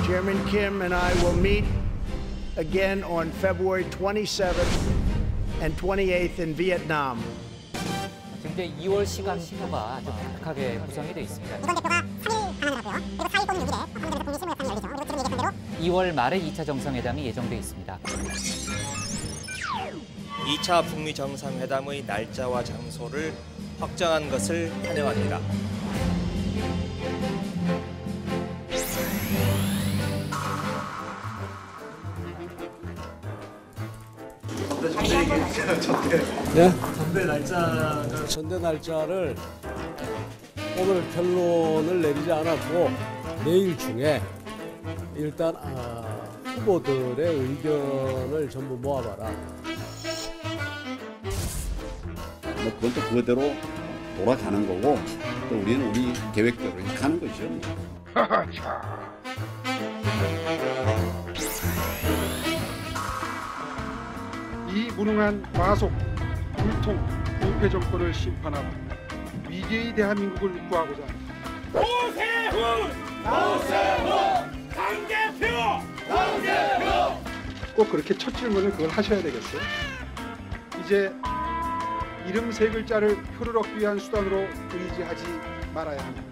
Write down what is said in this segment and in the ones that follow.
Chairman Kim and I will meet again on February 27th and 28th in Vietnam. 지금 이제 2월 시간표가 아주 빡빡하게 구성이 되어 있습니다. 이번 대표가 3일 가능하고요. 그리고 4일 또는 6일에 황교안 대표 북미 실무협상이 열리죠. 그리고 지금 얘기했던 대로 2월 말에 2차 정상회담이 예정돼 있습니다. 2차 북미 정상회담의 날짜와 장소를 확정한 것을 환영합니다. 네? 전대 날짜를 오늘 결론을 내리지 않았고 내일 중에 일단 후보들의 의견을 전부 모아봐라. 그건 또 그대로 돌아가는 거고 또 우리는 우리 계획대로 가는 거죠. 이 무능한 과속, 불통, 부패 정권을 심판하고 위기의 대한민국을 구하고자 오세훈! 오세훈! 강대표! 꼭 그렇게 첫 질문을 그걸 하셔야 되겠어요? 이제 이름 세 글자를 표를 얻기 위한 수단으로 의지하지 말아야 합니다.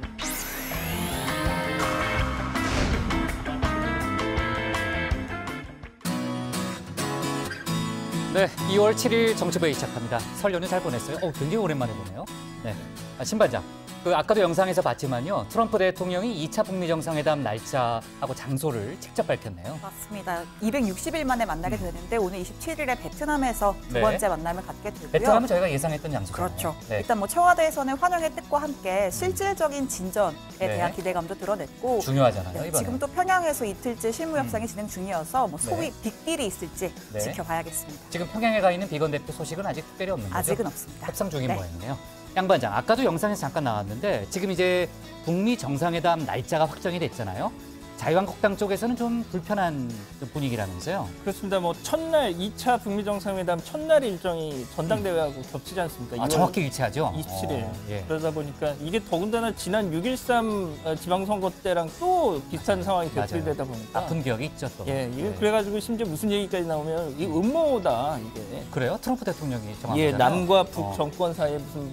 네, 2월 7일 정치부회 시작합니다. 설 연휴 잘 보냈어요? 굉장히 오랜만에 보네요. 네, 신반장. 아까도 영상에서 봤지만요. 트럼프 대통령이 2차 북미 정상회담 날짜하고 장소를 직접 밝혔네요. 맞습니다. 260일 만에 만나게 되는데 오늘 27일에 베트남에서 두 네. 번째 만남을 갖게 되고요. 베트남은 저희가 예상했던 장소잖아요. 그렇죠. 네. 일단 청와대에서는 환영의 뜻과 함께 실질적인 진전에 대한 기대감도 드러냈고 중요하잖아요, 이번에. 지금 또 평양에서 이틀째 실무협상이 진행 중이어서 소위 빅딜이 있을지 지켜봐야겠습니다. 지금 평양에 가 있는 비건 대표 소식은 아직 특별히 없는 거죠? 아직은 없습니다. 협상 중인 모양이네요. 양 반장, 아까도 영상에서 잠깐 나왔는데 지금 이제 북미 정상회담 날짜가 확정이 됐잖아요. 자유한국당 쪽에서는 좀 불편한 분위기라면서요. 그렇습니다. 첫날 2차 북미 정상회담 첫날 일정이 전당대회하고 겹치지 않습니까? 정확히 일치하죠. 27일. 예. 그러다 보니까 이게 더군다나 지난 6.13 지방선거 때랑 또 비슷한 상황이 되풀이되다 보니까 아픈 기억이 있죠 또. 예, 이게 그래가지고 심지어 무슨 얘기까지 나오면 이 음모다 이게. 그래요? 트럼프 대통령이 정확하잖아요. 예, 남과 북 정권 사이에 무슨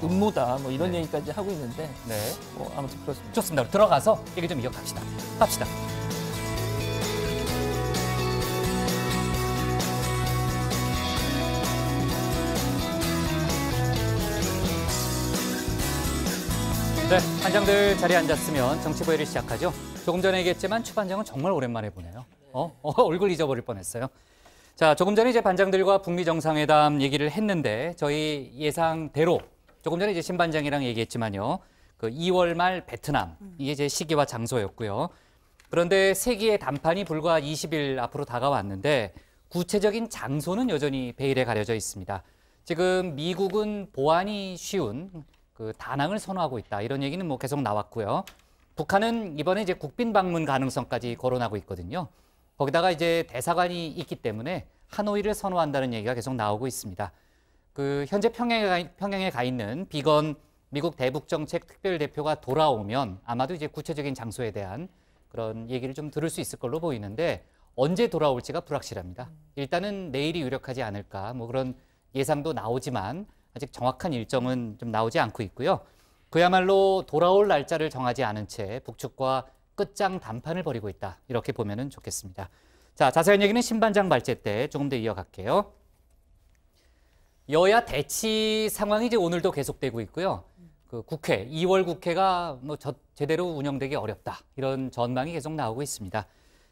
음모다 뭐 이런 얘기까지 하고 있는데. 네. 아무튼 그렇습니다. 좋습니다. 들어가서 얘기 좀 이어갑시다. 갑시다. 네, 반장들 자리에 앉았으면 정치부회를 시작하죠. 조금 전에 얘기했지만 추 반장은 정말 오랜만에 보네요. 얼굴 잊어버릴 뻔했어요. 자, 조금 전에 이제 반장들과 북미 정상회담 얘기를 했는데 저희 예상대로 조금 전에 이제 신 반장이랑 얘기했지만요. 2월 말 베트남 이게 제 시기와 장소였고요. 그런데 세기의 담판이 불과 20일 앞으로 다가왔는데 구체적인 장소는 여전히 베일에 가려져 있습니다. 지금 미국은 보안이 쉬운 다낭을 선호하고 있다. 이런 얘기는 계속 나왔고요. 북한은 이번에 이제 국빈 방문 가능성까지 거론하고 있거든요. 거기다가 이제 대사관이 있기 때문에 하노이를 선호한다는 얘기가 계속 나오고 있습니다. 현재 평양에 가 있는 비건 미국 대북정책 특별대표가 돌아오면 아마도 이제 구체적인 장소에 대한 그런 얘기를 좀 들을 수 있을 걸로 보이는데 언제 돌아올지가 불확실합니다. 일단은 내일이 유력하지 않을까 그런 예상도 나오지만 아직 정확한 일정은 좀 나오지 않고 있고요. 그야말로 돌아올 날짜를 정하지 않은 채 북측과 끝장 담판을 벌이고 있다. 이렇게 보면 좋겠습니다. 자, 자세한 얘기는 신반장 발제 때 조금 더 이어갈게요. 여야 대치 상황이 이제 오늘도 계속되고 있고요. 국회, 2월 국회가 제대로 운영되기 어렵다. 이런 전망이 계속 나오고 있습니다.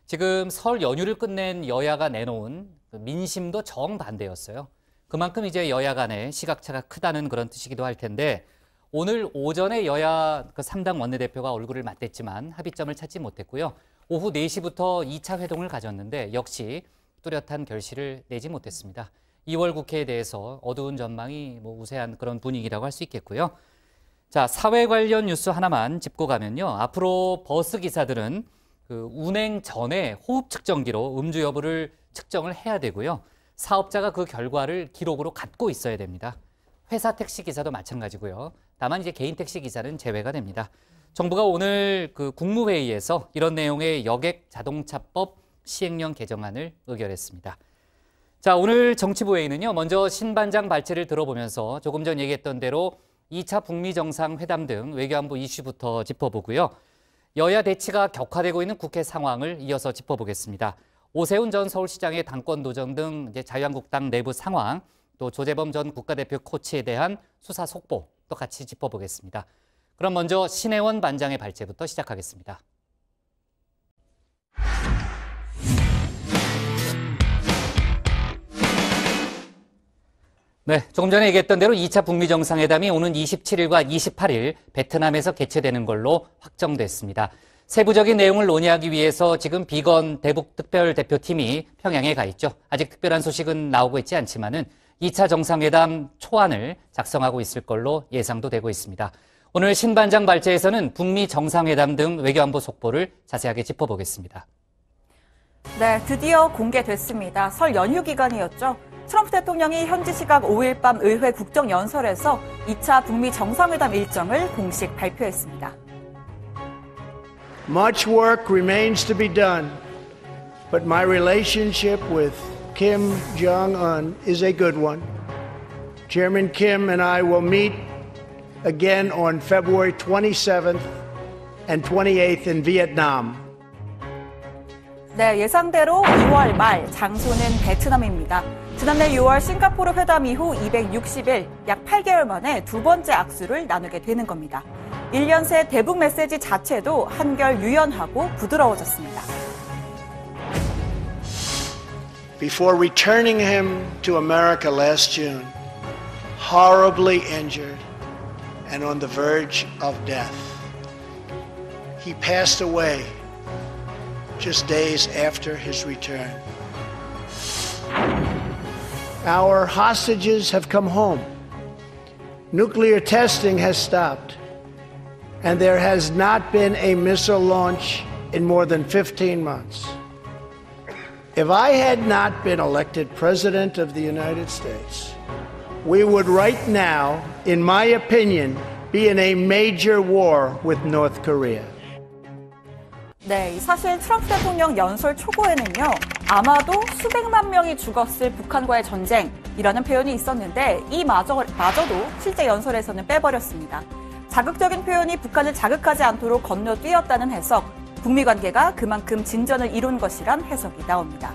지금 설 연휴를 끝낸 여야가 내놓은 민심도 정반대였어요. 그만큼 이제 여야 간의 시각차가 크다는 그런 뜻이기도 할 텐데 오늘 오전에 여야 3당 원내대표가 얼굴을 맞댔지만 합의점을 찾지 못했고요. 오후 4시부터 2차 회동을 가졌는데 역시 뚜렷한 결실을 내지 못했습니다. 2월 국회에 대해서 어두운 전망이 우세한 그런 분위기라고 할 수 있겠고요. 자, 사회 관련 뉴스 하나만 짚고 가면요. 앞으로 버스 기사들은 운행 전에 호흡 측정기로 음주 여부를 측정을 해야 되고요. 사업자가 그 결과를 기록으로 갖고 있어야 됩니다. 회사 택시 기사도 마찬가지고요. 다만 이제 개인 택시 기사는 제외가 됩니다. 정부가 오늘 그 국무회의에서 이런 내용의 여객 자동차법 시행령 개정안을 의결했습니다. 자, 오늘 정치부회의는요, 먼저 신반장 발제를 들어보면서 조금 전 얘기했던 대로 2차 북미 정상회담 등 외교안보 이슈부터 짚어보고요. 여야 대치가 격화되고 있는 국회 상황을 이어서 짚어보겠습니다. 오세훈 전 서울시장의 당권 도전 등 이제 자유한국당 내부 상황, 또 조재범 전 국가대표 코치에 대한 수사 속보 또 같이 짚어보겠습니다. 그럼 먼저 신혜원 반장의 발제부터 시작하겠습니다. 네, 조금 전에 얘기했던 대로 2차 북미 정상회담이 오는 27일과 28일 베트남에서 개최되는 걸로 확정됐습니다. 세부적인 내용을 논의하기 위해서 지금 비건 대북 특별대표팀이 평양에 가 있죠. 아직 특별한 소식은 나오고 있지 않지만은 2차 정상회담 초안을 작성하고 있을 걸로 예상도 되고 있습니다. 오늘 신반장 발제에서는 북미 정상회담 등 외교안보 속보를 자세하게 짚어보겠습니다. 네, 드디어 공개됐습니다. 설 연휴 기간이었죠. 트럼프 대통령이 현지 시각 5일 밤 의회 국정연설에서 2차 북미 정상회담 일정을 공식 발표했습니다. Much work remains to be done, but my relationship with Kim Jong-un is a good one. Chairman Kim and I will meet again on February 27th and 28th in Vietnam. 네, 예상대로 2월 말 장소는 베트남입니다. 지난해 6월 싱가포르 회담 이후 260일, 약 8개월 만에 두 번째 악수를 나누게 되는 겁니다. 1년 새 대북 메시지 자체도 한결 유연하고 부드러워졌습니다. Before returning him to America last June, horribly injured and on the verge of death, he passed away just days after his return. Our hostages have come home. Nuclear testing has stopped, and there has not been a missile launch in more than 15 months. If I had not been elected President of the United States, we would right now, in my opinion, be in a major war with North Korea. 네, 사실 트럼프 대통령 연설 초고에는요, 아마도 수백만 명이 죽었을 북한과의 전쟁이라는 표현이 있었는데 이마저도 실제 연설에서는 빼버렸습니다. 자극적인 표현이 북한을 자극하지 않도록 건너뛰었다는 해석, 북미 관계가 그만큼 진전을 이룬 것이란 해석이 나옵니다.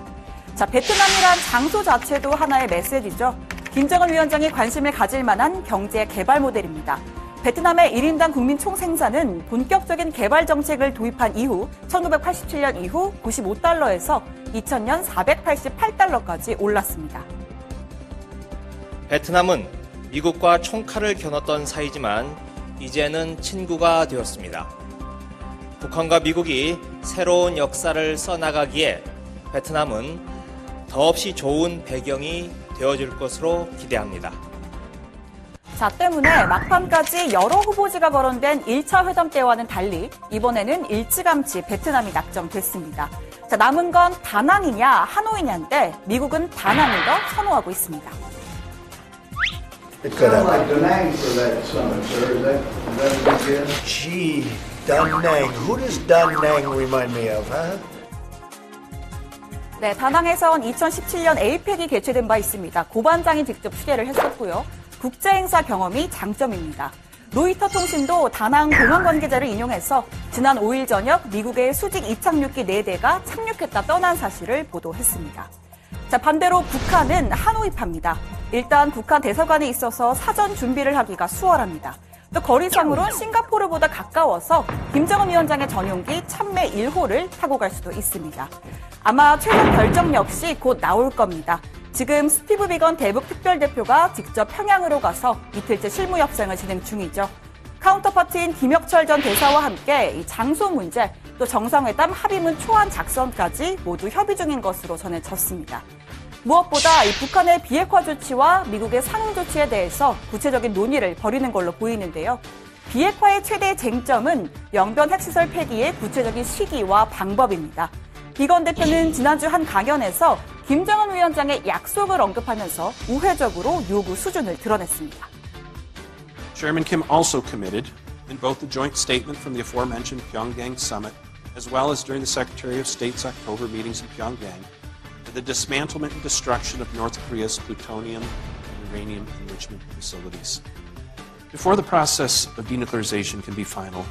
자, 베트남이란 장소 자체도 하나의 메시지죠. 김정은 위원장이 관심을 가질 만한 경제 개발 모델입니다. 베트남의 1인당 국민 총생산은 본격적인 개발 정책을 도입한 이후 1987년 이후 95달러에서 2000년 488달러까지 올랐습니다. 베트남은 미국과 총칼을 겨눴던 사이지만 이제는 친구가 되었습니다. 북한과 미국이 새로운 역사를 써나가기에 베트남은 더없이 좋은 배경이 되어줄 것으로 기대합니다. 자, 때문에 막판까지 여러 후보지가 거론된 1차 회담 때와는 달리 이번에는 일찌감치 베트남이 낙점됐습니다. 자, 남은 건 다낭이냐 하노이냐인데 미국은 다낭을 더 선호하고 있습니다. Gee, Da Nang. Who does Da Nang remind me of, huh? 네, 다낭에선 2017년 에이펙이 개최된 바 있습니다. 고반장이 직접 취재를 했었고요. 국제행사 경험이 장점입니다. 로이터 통신도 다낭 공항 관계자를 인용해서 지난 5일 저녁 미국의 수직 이착륙기 4대가 착륙했다 떠난 사실을 보도했습니다. 자, 반대로 북한은 하노이파입니다. 일단 북한 대사관에 있어서 사전 준비를 하기가 수월합니다. 또 거리상으론 싱가포르보다 가까워서 김정은 위원장의 전용기 참매 1호를 타고 갈 수도 있습니다. 아마 최종 결정 역시 곧 나올 겁니다. 지금 스티브 비건 대북 특별대표가 직접 평양으로 가서 이틀째 실무 협상을 진행 중이죠. 카운터파트인 김혁철 전 대사와 함께 이 장소 문제, 또 정상회담 합의문 초안 작성까지 모두 협의 중인 것으로 전해졌습니다. 무엇보다 이 북한의 비핵화 조치와 미국의 상응 조치에 대해서 구체적인 논의를 벌이는 걸로 보이는데요. 비핵화의 최대 쟁점은 영변 핵시설 폐기의 구체적인 시기와 방법입니다. 비건 대표는 지난주 한 강연에서 김정은 위원장의 약속을 언급하면서 우회적으로 요구 수준을 드러냈습니다. Chairman Kim also committed in both the joint statement from the aforementioned Pyongyang summit, as well as during the Secretary of State's October meetings in Pyongyang, to the dismantlement and destruction of North Korea's plutonium and uranium enrichment facilities. Before the process of denuclearization can be final,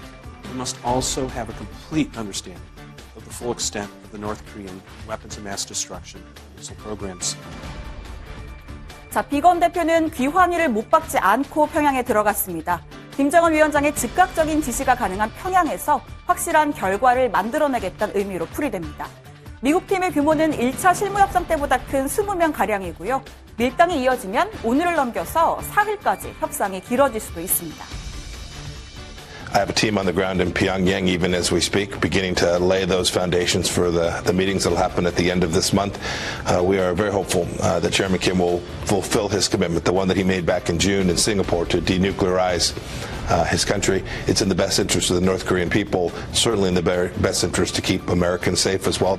we must also have a complete understanding of the full extent of the North Korean weapons of mass destruction missile programs. 자, 비건 대표는 귀환위를 못 박지 않고 평양에 들어갔습니다. 김정은 위원장의 즉각적인 지시가 가능한 평양에서 확실한 결과를 만들어내겠다는 의미로 풀이됩니다. 미국 팀의 규모는 1차 실무협상 때보다 큰 20명가량이고요. 밀당이 이어지면 오늘을 넘겨서 사흘까지 협상이 길어질 수도 있습니다. I have a team on the ground in Pyongyang even as we speak, beginning to lay those foundations for the meetings that will happen at the end of this month. We are very hopeful that Chairman Kim will fulfill his commitment, the one that he made back in June in Singapore to denuclearize his country. It's in the best interest of the North Korean people, certainly in the best interest to keep Americans safe as well.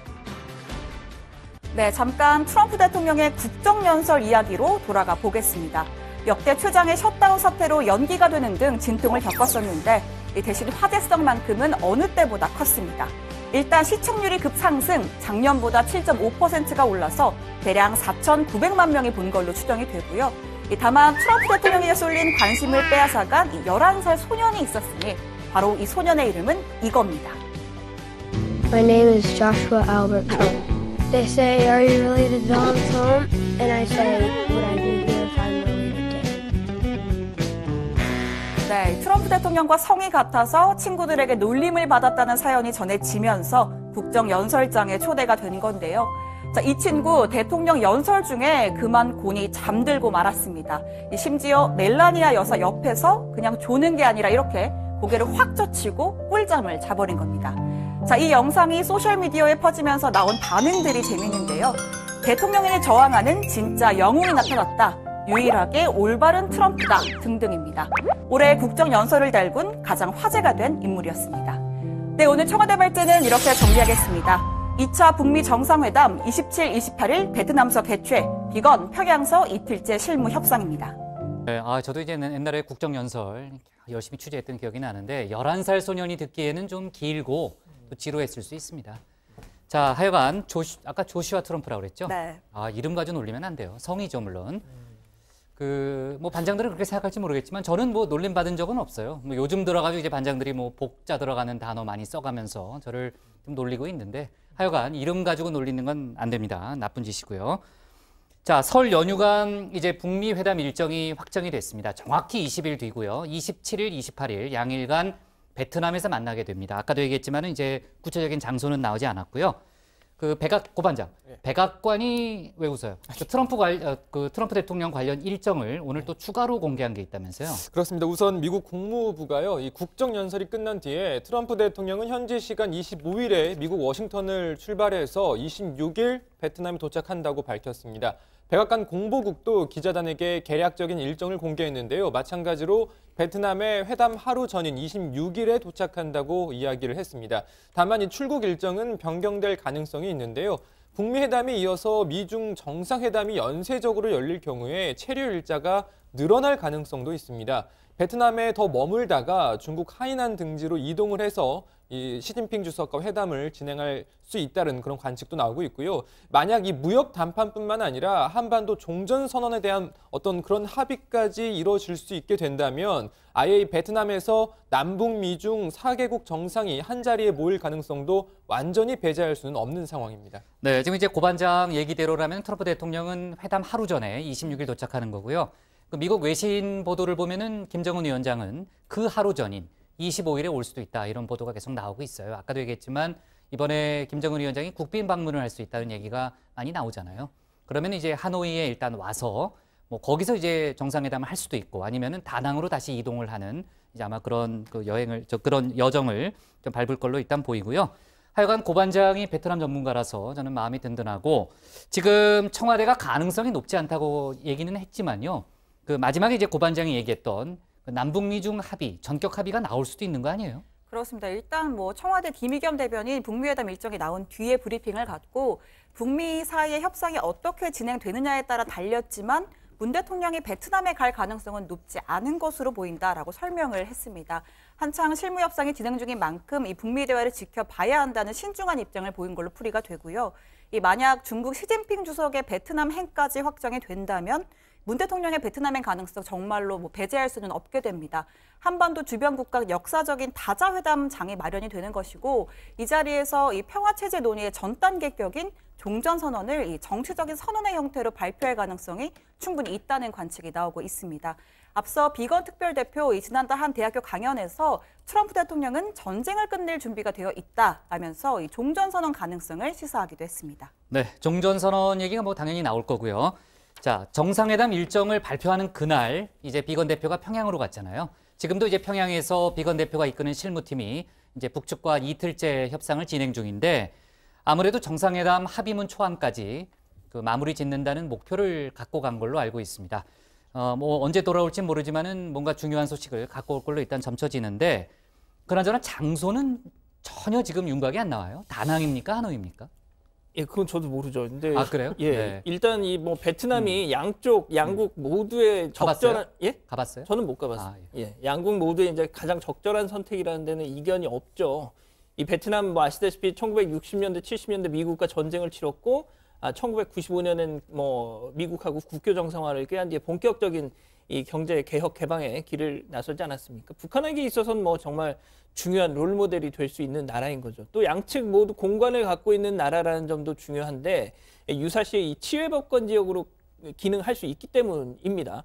네, 잠깐 트럼프 대통령의 국정연설 이야기로 돌아가 보겠습니다. 역대 최장의 셧다운 사태로 연기가 되는 등 진통을 겪었었는데 대신 화제성만큼은 어느 때보다 컸습니다. 일단 시청률이 급상승, 작년보다 7.5%가 올라서 대략 4,900만 명이 본 걸로 추정이 되고요. 다만 트럼프 대통령에게 쏠린 관심을 빼앗아간 11살 소년이 있었으니 바로 이 소년의 이름은 이겁니다. My name is Joshua Albert Trump. They say, are you related to Donald Trump? And I say, what I do here if I'm related to him. 네, 트럼프 대통령과 성이 같아서 친구들에게 놀림을 받았다는 사연이 전해지면서 국정연설장에 초대가 된 건데요. 자, 이 친구 대통령 연설 중에 그만 곤히 잠들고 말았습니다. 심지어 멜라니아 여사 옆에서 그냥 조는 게 아니라 이렇게 고개를 확 젖히고 꿀잠을 자버린 겁니다. 자, 이 영상이 소셜미디어에 퍼지면서 나온 반응들이 재밌는데요. 대통령에 저항하는 진짜 영웅이 나타났다. 유일하게 올바른 트럼프다 등등입니다. 올해 국정연설을 달군 가장 화제가 된 인물이었습니다. 네, 오늘 청와대 발제는 이렇게 정리하겠습니다. 2차 북미 정상회담 27, 28일 베트남서 개최, 비건 평양서 이틀째 실무 협상입니다. 네, 저도 이제 옛날에 국정연설 열심히 취재했던 기억이 나는데 11살 소년이 듣기에는 좀 길고 또 지루했을 수 있습니다. 자, 하여간 아까 조슈아 트럼프라고 그랬죠? 네. 이름 가지고 놀리면 안 돼요. 성이죠, 물론. 뭐 반장들은 그렇게 생각할지 모르겠지만 저는 뭐 놀림 받은 적은 없어요. 뭐 요즘 들어가지고 이제 반장들이 뭐 복자 들어가는 단어 많이 써가면서 저를 좀 놀리고 있는데 하여간 이름 가지고 놀리는 건 안 됩니다. 나쁜 짓이고요. 자, 설 연휴가 이제 북미 회담 일정이 확정이 됐습니다. 정확히 20일 뒤고요. 27일, 28일 양일간 베트남에서 만나게 됩니다. 아까도 얘기했지만 이제 구체적인 장소는 나오지 않았고요. 그 고반장, 백악관이 왜 웃어요? 트럼프 대통령 관련 일정을 오늘 또 추가로 공개한 게 있다면서요? 그렇습니다. 우선 미국 국무부가요, 이 국정연설이 끝난 뒤에 트럼프 대통령은 현지 시간 25일에 미국 워싱턴을 출발해서 26일 베트남에 도착한다고 밝혔습니다. 백악관 공보국도 기자단에게 개략적인 일정을 공개했는데요. 마찬가지로 베트남에 회담 하루 전인 26일에 도착한다고 이야기를 했습니다. 다만 이 출국 일정은 변경될 가능성이 있는데요. 북미 회담에 이어서 미중 정상회담이 연쇄적으로 열릴 경우에 체류 일자가 늘어날 가능성도 있습니다. 베트남에 더 머물다가 중국 하이난 등지로 이동을 해서 이 시진핑 주석과 회담을 진행할 수 있다는 그런 관측도 나오고 있고요. 만약 이 무역 담판뿐만 아니라 한반도 종전 선언에 대한 어떤 그런 합의까지 이루어질 수 있게 된다면 아예 이 베트남에서 남북 미중 4개국 정상이 한자리에 모일 가능성도 완전히 배제할 수는 없는 상황입니다. 네, 지금 이제 고반장 얘기대로라면 트럼프 대통령은 회담 하루 전에 26일 도착하는 거고요. 그 미국 외신 보도를 보면은 김정은 위원장은 그 하루 전인 25일에 올 수도 있다, 이런 보도가 계속 나오고 있어요. 아까도 얘기했지만 이번에 김정은 위원장이 국빈 방문을 할 수 있다는 얘기가 많이 나오잖아요. 그러면 이제 하노이에 일단 와서 뭐 거기서 이제 정상회담을 할 수도 있고 아니면은 다낭으로 다시 이동을 하는 이제 아마 그런 그런 여정을 좀 밟을 걸로 일단 보이고요. 하여간 고반장이 베트남 전문가라서 저는 마음이 든든하고, 지금 청와대가 가능성이 높지 않다고 얘기는 했지만요. 그 마지막에 이제 고반장이 얘기했던 남북미 중 합의, 전격 합의가 나올 수도 있는 거 아니에요? 그렇습니다. 일단 뭐 청와대 김의겸 대변인 북미회담 일정이 나온 뒤에 브리핑을 갖고 북미 사이의 협상이 어떻게 진행되느냐에 따라 달렸지만 문 대통령이 베트남에 갈 가능성은 높지 않은 것으로 보인다라고 설명을 했습니다. 한창 실무 협상이 진행 중인 만큼 이 북미 대화를 지켜봐야 한다는 신중한 입장을 보인 걸로 풀이가 되고요. 만약 중국 시진핑 주석의 베트남 행까지 확정이 된다면 문 대통령의 베트남행 가능성 정말로 배제할 수는 없게 됩니다. 한반도 주변 국가 역사적인 다자회담장이 마련이 되는 것이고 이 자리에서 이 평화체제 논의의 전 단계 격인 종전선언을 이 정치적인 선언의 형태로 발표할 가능성이 충분히 있다는 관측이 나오고 있습니다. 앞서 비건 특별대표 지난달 한 대학교 강연에서 트럼프 대통령은 전쟁을 끝낼 준비가 되어 있다라면서 이 종전선언 가능성을 시사하기도 했습니다. 네, 종전선언 얘기가 뭐 당연히 나올 거고요. 자, 정상회담 일정을 발표하는 그날 이제 비건 대표가 평양으로 갔잖아요. 지금도 이제 평양에서 비건 대표가 이끄는 실무팀이 이제 북측과 이틀째 협상을 진행 중인데 아무래도 정상회담 합의문 초안까지 마무리 짓는다는 목표를 갖고 간 걸로 알고 있습니다. 뭐 언제 돌아올지 모르지만은 뭔가 중요한 소식을 갖고 올 걸로 일단 점쳐지는데 그나저나 장소는 전혀 지금 윤곽이 안 나와요. 다낭입니까? 하노이입니까? 예, 그건 저도 모르죠. 근데 아, 그래요? 예, 네. 일단 이 뭐 베트남이 양국 모두의 적절한 가봤어요? 예? 가봤어요? 저는 못 가봤어요. 예, 양국 모두의 이제 가장 적절한 선택이라는 데는 이견이 없죠. 이 베트남 뭐 아시다시피 1960년대, 70년대 미국과 전쟁을 치렀고 1995년엔 뭐 미국하고 국교 정상화를 꾀한 뒤에 본격적인 이 경제 개혁 개방의 길을 나서지 않았습니까? 북한에게 있어서는 뭐 정말 중요한 롤 모델이 될 수 있는 나라인 거죠. 또 양측 모두 공관을 갖고 있는 나라라는 점도 중요한데 유사시의 이 치외법권 지역으로 기능할 수 있기 때문입니다.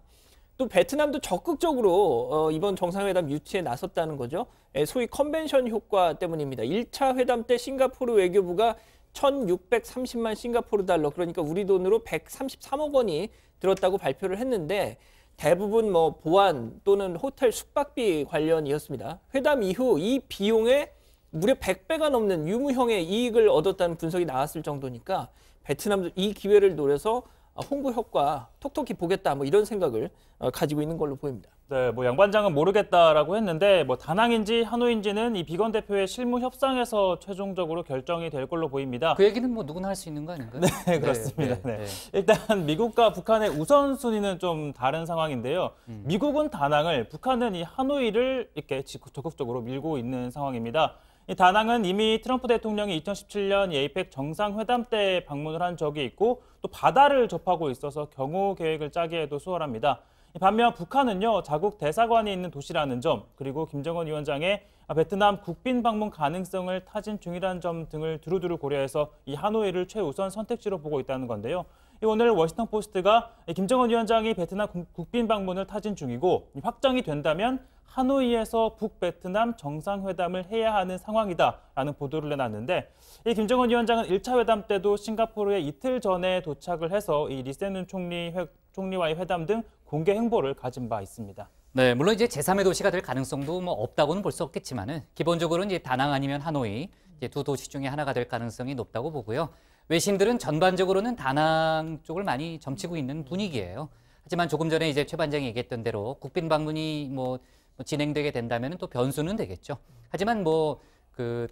또 베트남도 적극적으로 이번 정상회담 유치에 나섰다는 거죠. 소위 컨벤션 효과 때문입니다. 1차 회담 때 싱가포르 외교부가 1,630만 싱가포르 달러, 그러니까 우리 돈으로 133억 원이 들었다고 발표를 했는데 대부분 뭐 보안 또는 호텔 숙박비 관련이었습니다. 회담 이후 이 비용에 무려 100배가 넘는 유무형의 이익을 얻었다는 분석이 나왔을 정도니까 베트남도 이 기회를 노려서 홍보 효과 톡톡히 보겠다 뭐 이런 생각을 가지고 있는 걸로 보입니다. 네, 뭐 양반장은 모르겠다라고 했는데 뭐 다낭인지 하노이인지는 이 비건 대표의 실무 협상에서 최종적으로 결정이 될 걸로 보입니다. 그 얘기는 뭐 누구나 할 수 있는 거 아닌가요? 네, 그렇습니다. 네. 일단 미국과 북한의 우선순위는 좀 다른 상황인데요. 미국은 다낭을, 북한은 이 하노이를 이렇게 적극적으로 밀고 있는 상황입니다. 이 다낭은 이미 트럼프 대통령이 2017년 에이펙 정상회담 때 방문을 한 적이 있고 또 바다를 접하고 있어서 경호 계획을 짜기에도 수월합니다. 반면 북한은요, 자국 대사관이 있는 도시라는 점, 그리고 김정은 위원장의 베트남 국빈 방문 가능성을 타진 중이라는 점 등을 두루두루 고려해서 이 하노이를 최우선 선택지로 보고 있다는 건데요. 오늘 워싱턴 포스트가 김정은 위원장이 베트남 국빈 방문을 타진 중이고 확정이 된다면 하노이에서 북베트남 정상회담을 해야 하는 상황이다라는 보도를 내놨는데 이 김정은 위원장은 1차 회담 때도 싱가포르에 이틀 전에 도착을 해서 이 리센룬 총리와의 회담 등 공개 행보를 가진 바 있습니다. 네, 물론 이제 제3의 도시가 될 가능성도 뭐 없다고는 볼 수 없겠지만은 기본적으로는 이제 다낭 아니면 하노이 이제 두 도시 중에 하나가 될 가능성이 높다고 보고요. 외신들은 전반적으로는 다낭 쪽을 많이 점치고 있는 분위기예요. 하지만 조금 전에 이제 최 반장이 얘기했던 대로 국빈 방문이 뭐 진행되게 된다면 또 변수는 되겠죠. 하지만 뭐 그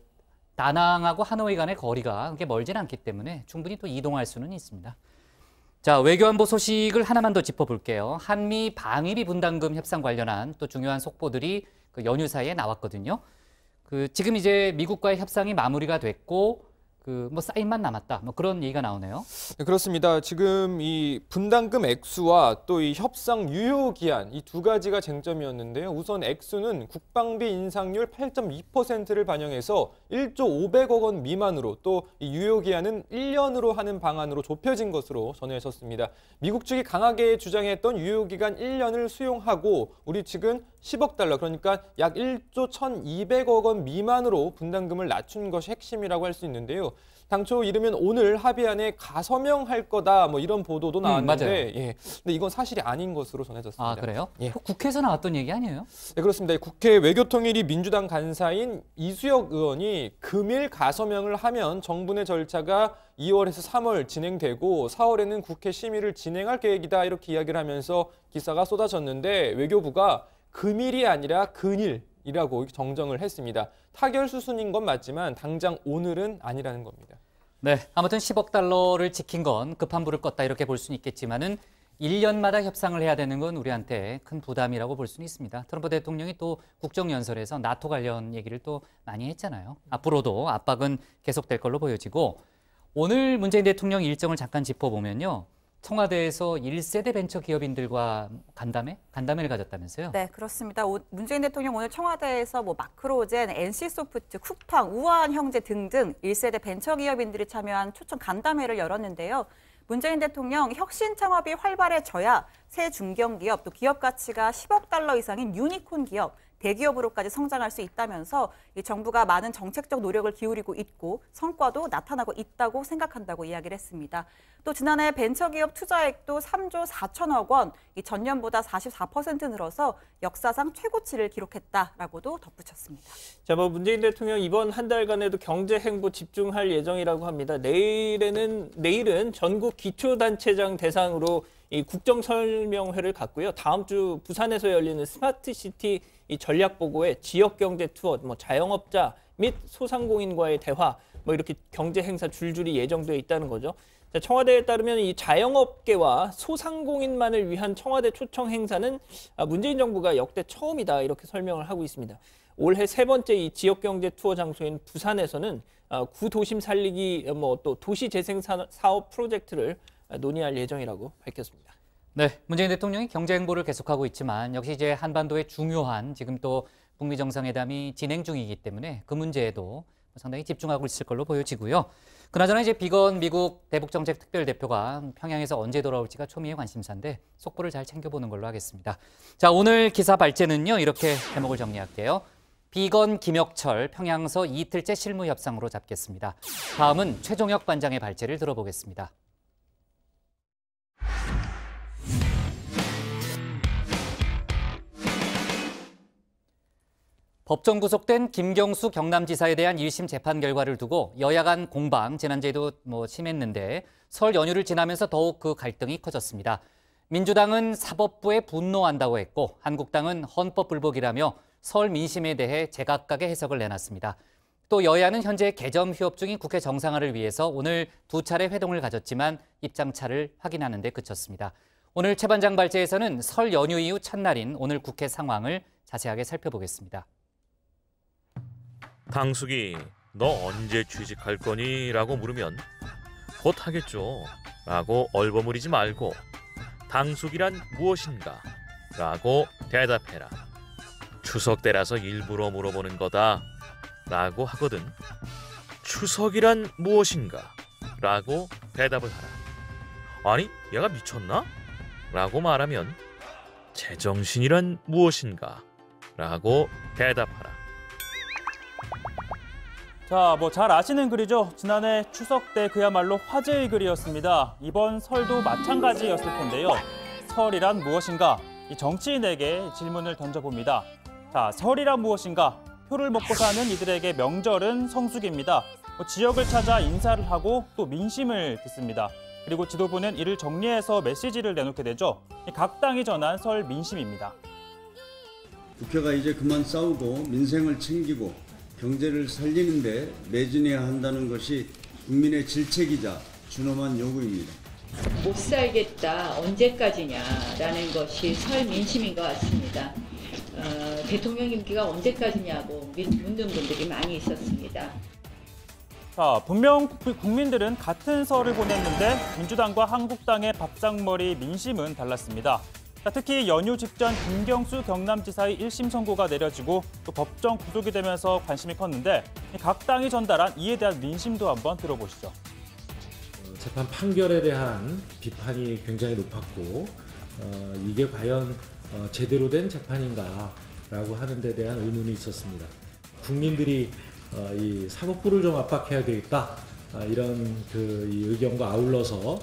다낭하고 하노이 간의 거리가 그렇게 멀진 않기 때문에 충분히 또 이동할 수는 있습니다. 자, 외교안보 소식을 하나만 더 짚어볼게요. 한미 방위비 분담금 협상 관련한 또 중요한 속보들이 그 연휴 사이에 나왔거든요. 지금 이제 미국과의 협상이 마무리가 됐고 뭐 사인만 남았다. 뭐 그런 얘기가 나오네요. 네, 그렇습니다. 지금 이 분담금 액수와 또 이 협상 유효 기한 이 두 가지가 쟁점이었는데요. 우선 액수는 국방비 인상률 8.2%를 반영해서 1조 500억 원 미만으로 또 이 유효 기한은 1년으로 하는 방안으로 좁혀진 것으로 전해졌습니다. 미국 측이 강하게 주장했던 유효 기간 1년을 수용하고 우리 측은 10억 달러, 그러니까 약 1조 1,200억 원 미만으로 분담금을 낮춘 것이 핵심이라고 할 수 있는데요. 당초 이르면 오늘 합의안에 가서명할 거다 뭐 이런 보도도 나왔는데 예. 근데 이건 사실이 아닌 것으로 전해졌습니다. 아, 그래요? 예. 국회에서 나왔던 얘기 아니에요? 네, 그렇습니다. 국회 외교통일위 민주당 간사인 이수혁 의원이 금일 가서명을 하면 정분의 절차가 2월에서 3월 진행되고 4월에는 국회 심의를 진행할 계획이다 이렇게 이야기를 하면서 기사가 쏟아졌는데 외교부가 금일이 아니라 근일이라고 정정을 했습니다. 타결 수순인 건 맞지만 당장 오늘은 아니라는 겁니다. 네, 아무튼 10억 달러를 지킨 건 급한 불을 껐다 이렇게 볼 수는 있겠지만은 1년마다 협상을 해야 되는 건 우리한테 큰 부담이라고 볼 수는 있습니다. 트럼프 대통령이 또 국정연설에서 나토 관련 얘기를 또 많이 했잖아요. 앞으로도 압박은 계속될 걸로 보여지고 오늘 문재인 대통령 일정을 잠깐 짚어보면요. 청와대에서 1세대 벤처 기업인들과 간담회를 가졌다면서요? 네, 그렇습니다. 문재인 대통령 오늘 청와대에서 마크로젠, NC소프트, 쿠팡, 우아한형제 등등 1세대 벤처 기업인들이 참여한 초청 간담회를 열었는데요. 문재인 대통령 혁신 창업이 활발해져야 새 중견기업, 또 기업 가치가 10억 달러 이상인 유니콘 기업, 대기업으로까지 성장할 수 있다면서 이 정부가 많은 정책적 노력을 기울이고 있고 성과도 나타나고 있다고 생각한다고 이야기를 했습니다. 또 지난해 벤처기업 투자액도 3조 4천억 원, 이 전년보다 44% 늘어서 역사상 최고치를 기록했다라고도 덧붙였습니다. 자, 문재인 대통령 이번 한 달간에도 경제 행보 집중할 예정이라고 합니다. 내일은 전국 기초단체장 대상으로 이 국정설명회를 갖고요. 다음 주 부산에서 열리는 스마트시티 이 전략보고에 지역경제 투어, 자영업자 및 소상공인과의 대화, 이렇게 경제 행사 줄줄이 예정되어 있다는 거죠. 자, 청와대에 따르면 이 자영업계와 소상공인만을 위한 청와대 초청 행사는 문재인 정부가 역대 처음이다 이렇게 설명을 하고 있습니다. 올해 세 번째 이 지역경제 투어 장소인 부산에서는 구도심 살리기 또 도시재생 사업 프로젝트를 논의할 예정이라고 밝혔습니다. 네, 문재인 대통령이 경제 행보를 계속하고 있지만 역시 이제 한반도의 중요한 지금 또 북미 정상회담이 진행 중이기 때문에 그 문제에도 상당히 집중하고 있을 걸로 보여지고요. 그나저나 이제 비건 미국 대북정책 특별대표가 평양에서 언제 돌아올지가 초미의 관심사인데 속보를 잘 챙겨보는 걸로 하겠습니다. 자, 오늘 기사 발제는요. 이렇게 제목을 정리할게요. 비건 김혁철 평양서 이틀째 실무 협상으로 잡겠습니다. 다음은 최종혁 반장의 발제를 들어보겠습니다. 법정 구속된 김경수 경남지사에 대한 1심 재판 결과를 두고 여야 간 공방 지난주에도 심했는데 설 연휴를 지나면서 더욱 그 갈등이 커졌습니다. 민주당은 사법부에 분노한다고 했고 한국당은 헌법 불복이라며 설 민심에 대해 제각각의 해석을 내놨습니다. 또 여야는 현재 개점 휴업 중인 국회 정상화를 위해서 오늘 두 차례 회동을 가졌지만 입장차를 확인하는 데 그쳤습니다. 오늘 최 반장 발제에서는 설 연휴 이후 첫날인 오늘 국회 상황을 자세하게 살펴보겠습니다. 당숙이 너 언제 취직할 거니? 라고 물으면 곧 하겠죠 라고 얼버무리지 말고 당숙이란 무엇인가? 라고 대답해라. 추석 때라서 일부러 물어보는 거다 라고 하거든 추석이란 무엇인가? 라고 대답을 하라. 아니 얘가 미쳤나? 라고 말하면 제정신이란 무엇인가? 라고 대답하라. 자, 잘 아시는 글이죠. 지난해 추석 때 그야말로 화제의 글이었습니다. 이번 설도 마찬가지였을 텐데요. 설이란 무엇인가? 이 정치인에게 질문을 던져봅니다. 자, 설이란 무엇인가? 표를 먹고 사는 이들에게 명절은 성수기입니다. 지역을 찾아 인사를 하고 또 민심을 듣습니다. 그리고 지도부는 이를 정리해서 메시지를 내놓게 되죠. 각 당이 전한 설 민심입니다. 국회가 이제 그만 싸우고 민생을 챙기고 경제를 살리는데 매진해야 한다는 것이 국민의 질책이자 준엄한 요구입니다. 못 살겠다, 언제까지냐라는 것이 설 민심인 것 같습니다. 대통령 임기가 언제까지냐고 묻는 분들이 많이 있었습니다. 자, 분명 국민들은 같은 설을 보냈는데 민주당과 한국당의 밥상머리 민심은 달랐습니다. 특히 연휴 직전 김경수 경남지사의 1심 선고가 내려지고 또 법정 구속이 되면서 관심이 컸는데 각 당이 전달한 이에 대한 민심도 한번 들어보시죠. 재판 판결에 대한 비판이 굉장히 높았고 이게 과연 제대로 된 재판인가라고 하는 데 대한 의문이 있었습니다. 국민들이 이 사법부를 좀 압박해야 되겠다 이런 이 의견과 아울러서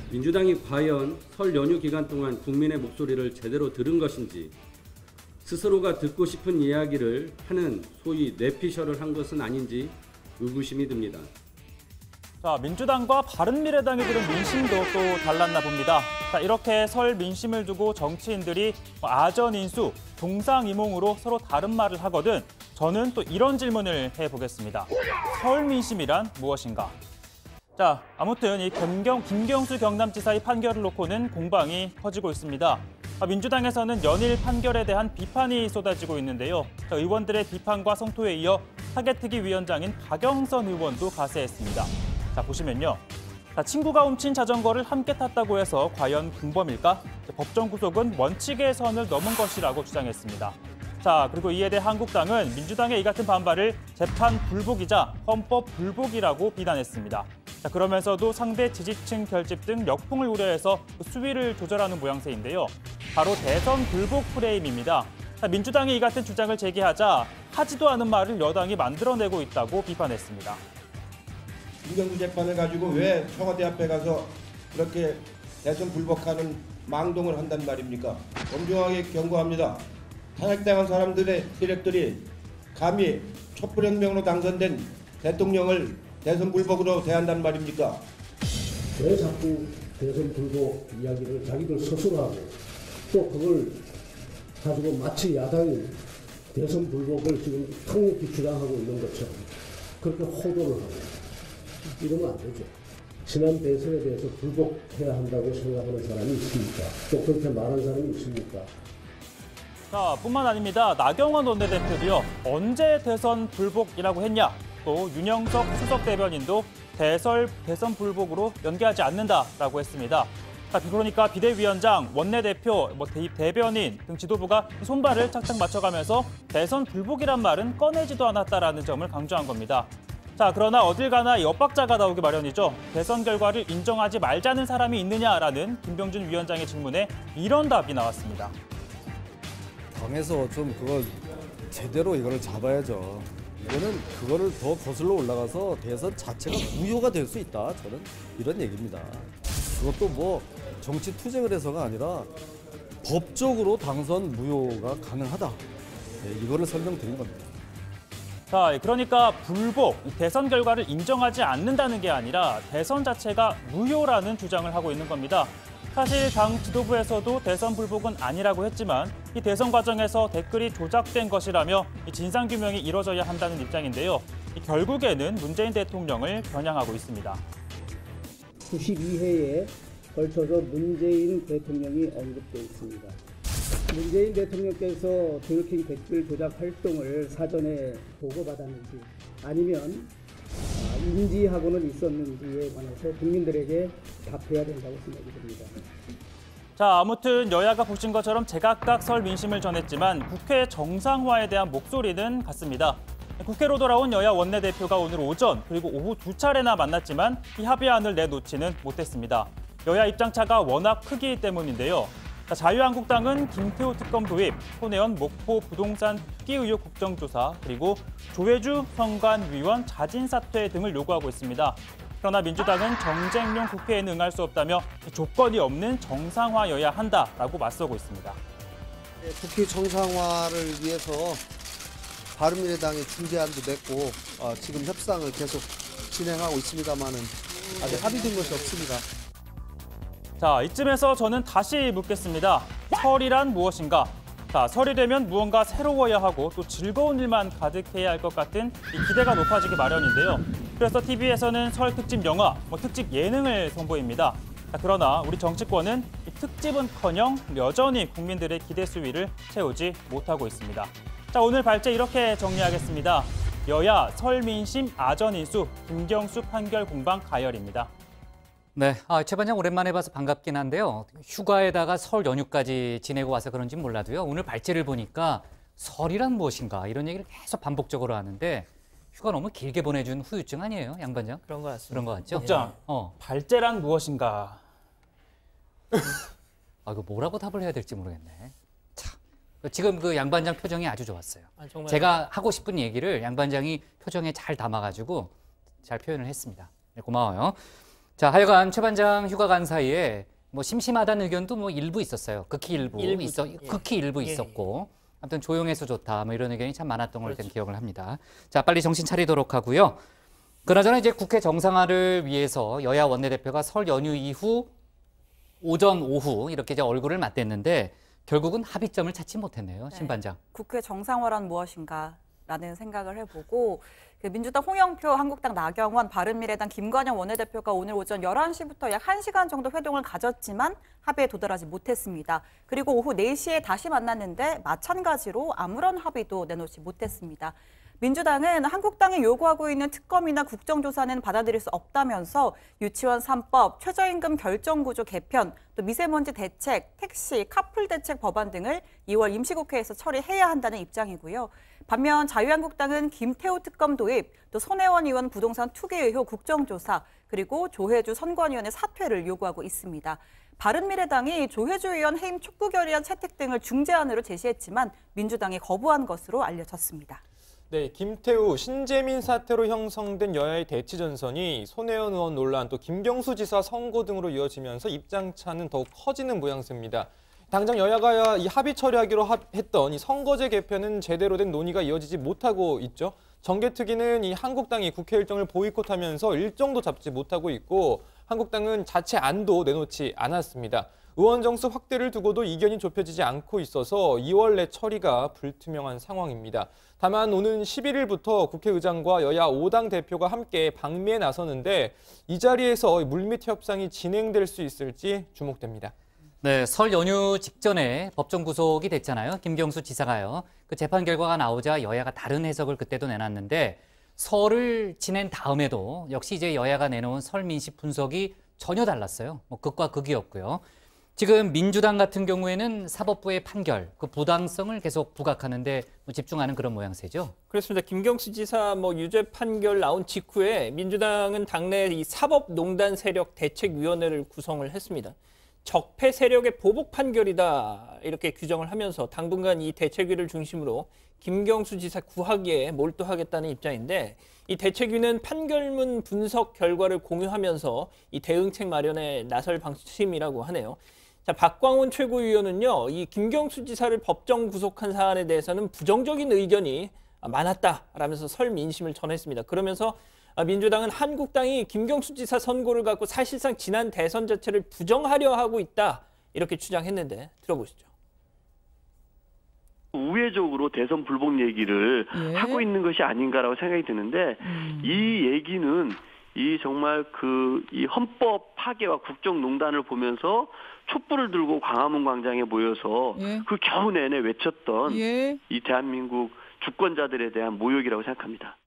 민주당이 과연 설 연휴 기간 동안 국민의 목소리를 제대로 들은 것인지 스스로가 듣고 싶은 이야기를 하는 소위 뇌피셜을 한 것은 아닌지 의구심이 듭니다. 자, 민주당과 바른미래당이 들은 민심도 또 달랐나 봅니다. 자, 이렇게 설 민심을 두고 정치인들이 아전인수, 동상이몽으로 서로 다른 말을 하거든 저는 또 이런 질문을 해보겠습니다. 설 민심이란 무엇인가? 자, 아무튼 이 김경수 경남지사의 판결을 놓고는 공방이 커지고 있습니다. 민주당에서는 연일 판결에 대한 비판이 쏟아지고 있는데요. 자, 의원들의 비판과 성토에 이어 타겟특위 위원장인 박영선 의원도 가세했습니다. 자, 보시면요. 자, 친구가 훔친 자전거를 함께 탔다고 해서 과연 공범일까? 법정 구속은 원칙의 선을 넘은 것이라고 주장했습니다. 자, 그리고 이에 대해 한국당은 민주당의 이 같은 반발을 재판 불복이자 헌법 불복이라고 비난했습니다. 자, 그러면서도 상대 지지층 결집 등 역풍을 우려해서 수위를 조절하는 모양새인데요. 바로 대선 불복 프레임입니다. 자, 민주당이 이 같은 주장을 제기하자 하지도 않은 말을 여당이 만들어내고 있다고 비판했습니다. 김경수 재판을 가지고 왜 청와대 앞에 가서 그렇게 대선 불복하는 망동을 한단 말입니까? 엄중하게 경고합니다. 탄핵당한 사람들의 세력들이 감히 촛불혁명으로 당선된 대통령을 대선 불복으로 대한단 말입니까? 왜 자꾸 대선 불복 이야기를 자기들 스스로 하고 또 그걸 가지고 마치 야당이 대선 불복을 지금 강력히 주장하고 있는 것처럼 그렇게 호도를 하고 이러면 안 되죠. 지난 대선에 대해서 불복해야 한다고 생각하는 사람이 있습니까? 또 그렇게 말하는 사람이 있습니까? 자, 뿐만 아닙니다. 나경원 원내대표도요. 언제 대선 불복이라고 했냐? 또 윤영석 수석 대변인도 대선 불복으로 연기하지 않는다라고 했습니다. 자, 그러니까 비대위원장, 원내대표, 대변인 등 지도부가 손발을 착착 맞춰가면서 대선 불복이란 말은 꺼내지도 않았다라는 점을 강조한 겁니다. 자, 그러나 어딜 가나 엇박자가 나오기 마련이죠. 대선 결과를 인정하지 말자는 사람이 있느냐라는 김병준 위원장의 질문에 이런 답이 나왔습니다. 당에서 좀 그걸 제대로 이거를 잡아야죠. 이거는 그거를 더 거슬러 올라가서 대선 자체가 무효가 될 수 있다. 저는 이런 얘기입니다. 그것도 뭐 정치 투쟁을 해서가 아니라 법적으로 당선 무효가 가능하다. 네, 이거를 설명드린 겁니다. 자, 그러니까 불복, 대선 결과를 인정하지 않는다는 게 아니라 대선 자체가 무효라는 주장을 하고 있는 겁니다. 사실 당 지도부에서도 대선 불복은 아니라고 했지만 이 대선 과정에서 댓글이 조작된 것이라며 진상규명이 이뤄져야 한다는 입장인데요. 결국에는 문재인 대통령을 겨냥하고 있습니다. 92회에 걸쳐서 문재인 대통령이 언급되어 있습니다. 문재인 대통령께서 드루킹 댓글 조작 활동을 사전에 보고받았는지 아니면 인지하고는 있었는지에 관해서 국민들에게 답해야 된다고 생각이 듭니다. 자, 아무튼 여야가 보신 것처럼 제각각 설 민심을 전했지만 국회 정상화에 대한 목소리는 같습니다. 국회로 돌아온 여야 원내대표가 오늘 오전 그리고 오후 두 차례나 만났지만 이 합의안을 내놓지는 못했습니다. 여야 입장차가 워낙 크기 때문인데요. 자, 자유한국당은 김태우 특검 도입, 손혜원 목포 부동산 투기 의혹 국정조사, 그리고 조혜주 선관위원 자진 사퇴 등을 요구하고 있습니다. 그러나 민주당은 정쟁용 국회에는 응할 수 없다며 조건이 없는 정상화여야 한다라고 맞서고 있습니다. 국회 정상화를 위해서 바른미래당이 중재안도 냈고 지금 협상을 계속 진행하고 있습니다만은 아직 합의된 것이 없습니다. 자, 이쯤에서 저는 다시 묻겠습니다. 설이란 무엇인가? 자, 설이 되면 무언가 새로워야 하고 또 즐거운 일만 가득해야 할 것 같은 이 기대가 높아지기 마련인데요. 그래서 TV에서는 설 특집 영화, 특집 예능을 선보입니다. 자, 그러나 우리 정치권은 이 특집은커녕 여전히 국민들의 기대 수위를 채우지 못하고 있습니다. 자, 오늘 발제 이렇게 정리하겠습니다. 여야 설 민심 아전인수 김경수 판결 공방 가열입니다. 네, 최 반장 오랜만에 봐서 반갑긴 한데요. 휴가에다가 설 연휴까지 지내고 와서 그런지 몰라도요. 오늘 발제를 보니까 설이란 무엇인가 이런 얘기를 계속 반복적으로 하는데 휴가 너무 길게 보내준 후유증 아니에요, 양 반장? 그런 것 같습니다. 그런 것 같죠? 국장, 발제란 무엇인가? 이거 뭐라고 답을 해야 될지 모르겠네. 참, 지금 그 양 반장 표정이 아주 좋았어요. 정말. 제가 하고 싶은 얘기를 양 반장이 표정에 잘 담아가지고 잘 표현을 했습니다. 네, 고마워요. 자, 하여간 최 반장 휴가 간 사이에 심심하다는 의견도 일부 있었어요. 극히 일부 있었고. 아무튼 조용해서 좋다. 이런 의견이 참 많았던 걸로 기억을 합니다. 자, 빨리 정신 차리도록 하고요. 그나저나 이제 국회 정상화를 위해서 여야 원내대표가 설 연휴 이후 오전, 오후 이렇게 이제 얼굴을 맞댔는데 결국은 합의점을 찾지 못했네요, 신 반장. 국회 정상화란 무엇인가라는 생각을 해보고 민주당 홍영표, 한국당 나경원, 바른미래당 김관영 원내대표가 오늘 오전 11시부터 약 1시간 정도 회동을 가졌지만 합의에 도달하지 못했습니다. 그리고 오후 4시에 다시 만났는데 마찬가지로 아무런 합의도 내놓지 못했습니다. 민주당은 한국당이 요구하고 있는 특검이나 국정조사는 받아들일 수 없다면서 유치원 3법, 최저임금 결정구조 개편, 또 미세먼지 대책, 택시, 카풀 대책 법안 등을 2월 임시국회에서 처리해야 한다는 입장이고요. 반면 자유한국당은 김태우 특검 도입, 또 손혜원 의원 부동산 투기 의혹 국정조사, 그리고 조혜주 선관위원회 사퇴를 요구하고 있습니다. 바른미래당이 조혜주 의원 해임 촉구 결의안 채택 등을 중재안으로 제시했지만 민주당이 거부한 것으로 알려졌습니다. 네, 김태우, 신재민 사태로 형성된 여야의 대치 전선이 손혜원 의원 논란, 또 김경수 지사 선고 등으로 이어지면서 입장차는 더욱 커지는 모양새입니다. 당장 여야가 이 합의 처리하기로 했던 이 선거제 개편은 제대로 된 논의가 이어지지 못하고 있죠. 정개특위는 이 한국당이 국회 일정을 보이콧하면서 일정도 잡지 못하고 있고 한국당은 자체 안도 내놓지 않았습니다. 의원 정수 확대를 두고도 이견이 좁혀지지 않고 있어서 2월 내 처리가 불투명한 상황입니다. 다만 오는 11일부터 국회의장과 여야 5당 대표가 함께 방미에 나서는데 이 자리에서 물밑 협상이 진행될 수 있을지 주목됩니다. 네, 설 연휴 직전에 법정 구속이 됐잖아요. 김경수 지사가요. 그 재판 결과가 나오자 여야가 다른 해석을 그때도 내놨는데 설을 지낸 다음에도 역시 이제 여야가 내놓은 설 민심 분석이 전혀 달랐어요. 극과 극이었고요. 지금 민주당 같은 경우에는 사법부의 판결, 그 부당성을 계속 부각하는데 집중하는 그런 모양새죠. 그렇습니다. 김경수 지사 유죄 판결 나온 직후에 민주당은 당내 이 사법농단 세력 대책위원회를 구성을 했습니다. 적폐 세력의 보복 판결이다 이렇게 규정을 하면서 당분간 이 대책위를 중심으로 김경수 지사 구하기에 몰두하겠다는 입장인데 이 대책위는 판결문 분석 결과를 공유하면서 이 대응책 마련에 나설 방침이라고 하네요. 자, 박광온 최고위원은요, 이 김경수 지사를 법정 구속한 사안에 대해서는 부정적인 의견이 많았다라면서 설 민심을 전했습니다. 그러면서 민주당은 한국당이 김경수 지사 선고를 갖고 사실상 지난 대선 자체를 부정하려 하고 있다 이렇게 주장했는데 들어보시죠. 우회적으로 대선 불복 얘기를 하고 있는 것이 아닌가라고 생각이 드는데 이 얘기는 이 정말 이 헌법 파괴와 국정농단을 보면서 촛불을 들고 광화문 광장에 모여서 그 겨우 내내 외쳤던 이 대한민국 주권자들에 대한 모욕이라고 생각합니다.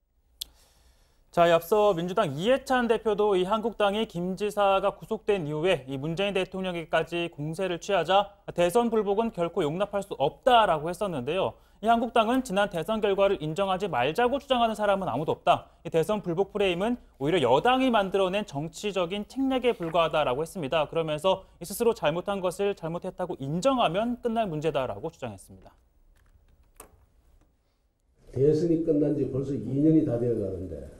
자, 앞서 민주당 이해찬 대표도 이 한국당이 김 지사가 구속된 이후에 이 문재인 대통령에게까지 공세를 취하자 대선 불복은 결코 용납할 수 없다라고 했었는데요. 이 한국당은 지난 대선 결과를 인정하지 말자고 주장하는 사람은 아무도 없다. 이 대선 불복 프레임은 오히려 여당이 만들어낸 정치적인 책략에 불과하다라고 했습니다. 그러면서 스스로 잘못한 것을 잘못했다고 인정하면 끝날 문제다라고 주장했습니다. 대선이 끝난 지 벌써 2년이 다 되어 가는데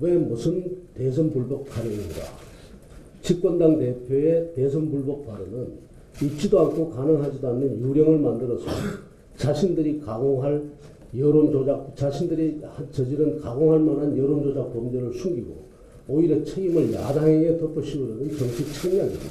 왜 무슨 대선 불복 발언인가? 집권당 대표의 대선 불복 발언은 있지도 않고 가능하지도 않는 유령을 만들어서 자신들이 가공할 여론조작, 자신들이 저지른 가공할 만한 여론조작 범죄를 숨기고 오히려 책임을 야당에게 덮어씌우려는 정치 책략입니다.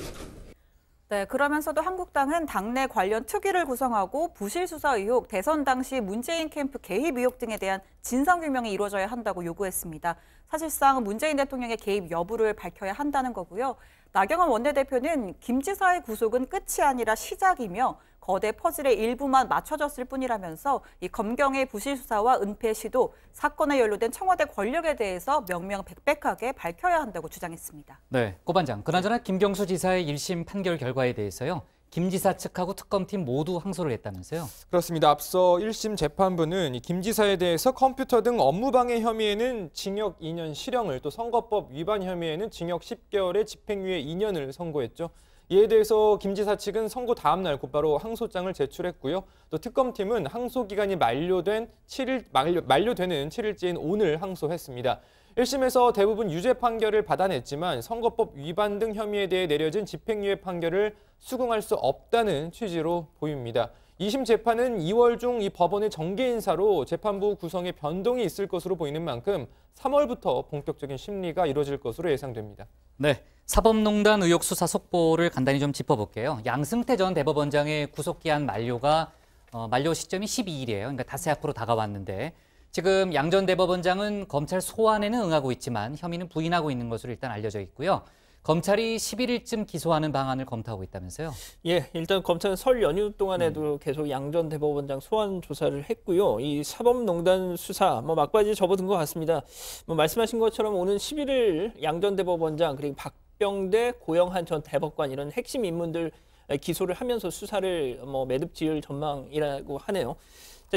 네, 그러면서도 한국당은 당내 관련 특위를 구성하고 부실수사 의혹, 대선 당시 문재인 캠프 개입 의혹 등에 대한 진상규명이 이루어져야 한다고 요구했습니다. 사실상 문재인 대통령의 개입 여부를 밝혀야 한다는 거고요. 나경원 원내대표는 김 지사의 구속은 끝이 아니라 시작이며 거대 퍼즐의 일부만 맞춰졌을 뿐이라면서 이 검경의 부실수사와 은폐 시도, 사건에 연루된 청와대 권력에 대해서 명명백백하게 밝혀야 한다고 주장했습니다. 네, 고 반장. 그나저나 김경수 지사의 1심 판결 결과에 대해서요. 김 지사 측하고 특검팀 모두 항소를 했다면서요? 그렇습니다. 앞서 1심 재판부는 김 지사에 대해서 컴퓨터 등 업무방해 혐의에는 징역 2년 실형을, 또 선거법 위반 혐의에는 징역 10개월의 집행유예 2년을 선고했죠. 이에 대해서 김 지사 측은 선고 다음 날 곧바로 항소장을 제출했고요. 또 특검팀은 항소 기간이 만료되는 7일째인 오늘 항소했습니다. 1심에서 대부분 유죄 판결을 받아냈지만 선거법 위반 등 혐의에 대해 내려진 집행유예 판결을 수긍할 수 없다는 취지로 보입니다. 2심 재판은 2월 중 이 법원의 정계 인사로 재판부 구성에 변동이 있을 것으로 보이는 만큼 3월부터 본격적인 심리가 이루어질 것으로 예상됩니다. 네, 사법농단 의혹 수사 속보를 간단히 좀 짚어볼게요. 양승태 전 대법원장의 구속기한 만료 시점이 12일이에요. 그러니까 닷새 앞으로 다가왔는데 지금 양 전 대법원장은 검찰 소환에는 응하고 있지만 혐의는 부인하고 있는 것으로 일단 알려져 있고요. 검찰이 11일쯤 기소하는 방안을 검토하고 있다면서요? 예, 일단 검찰은 설 연휴 동안에도 계속 양 전 대법원장 소환 조사를 했고요. 이 사법농단 수사 막바지에 접어든 것 같습니다. 말씀하신 것처럼 오는 11일 양 전 대법원장 그리고 박병대, 고영한 전 대법관 이런 핵심 인물들 기소를 하면서 수사를 매듭 지을 전망이라고 하네요.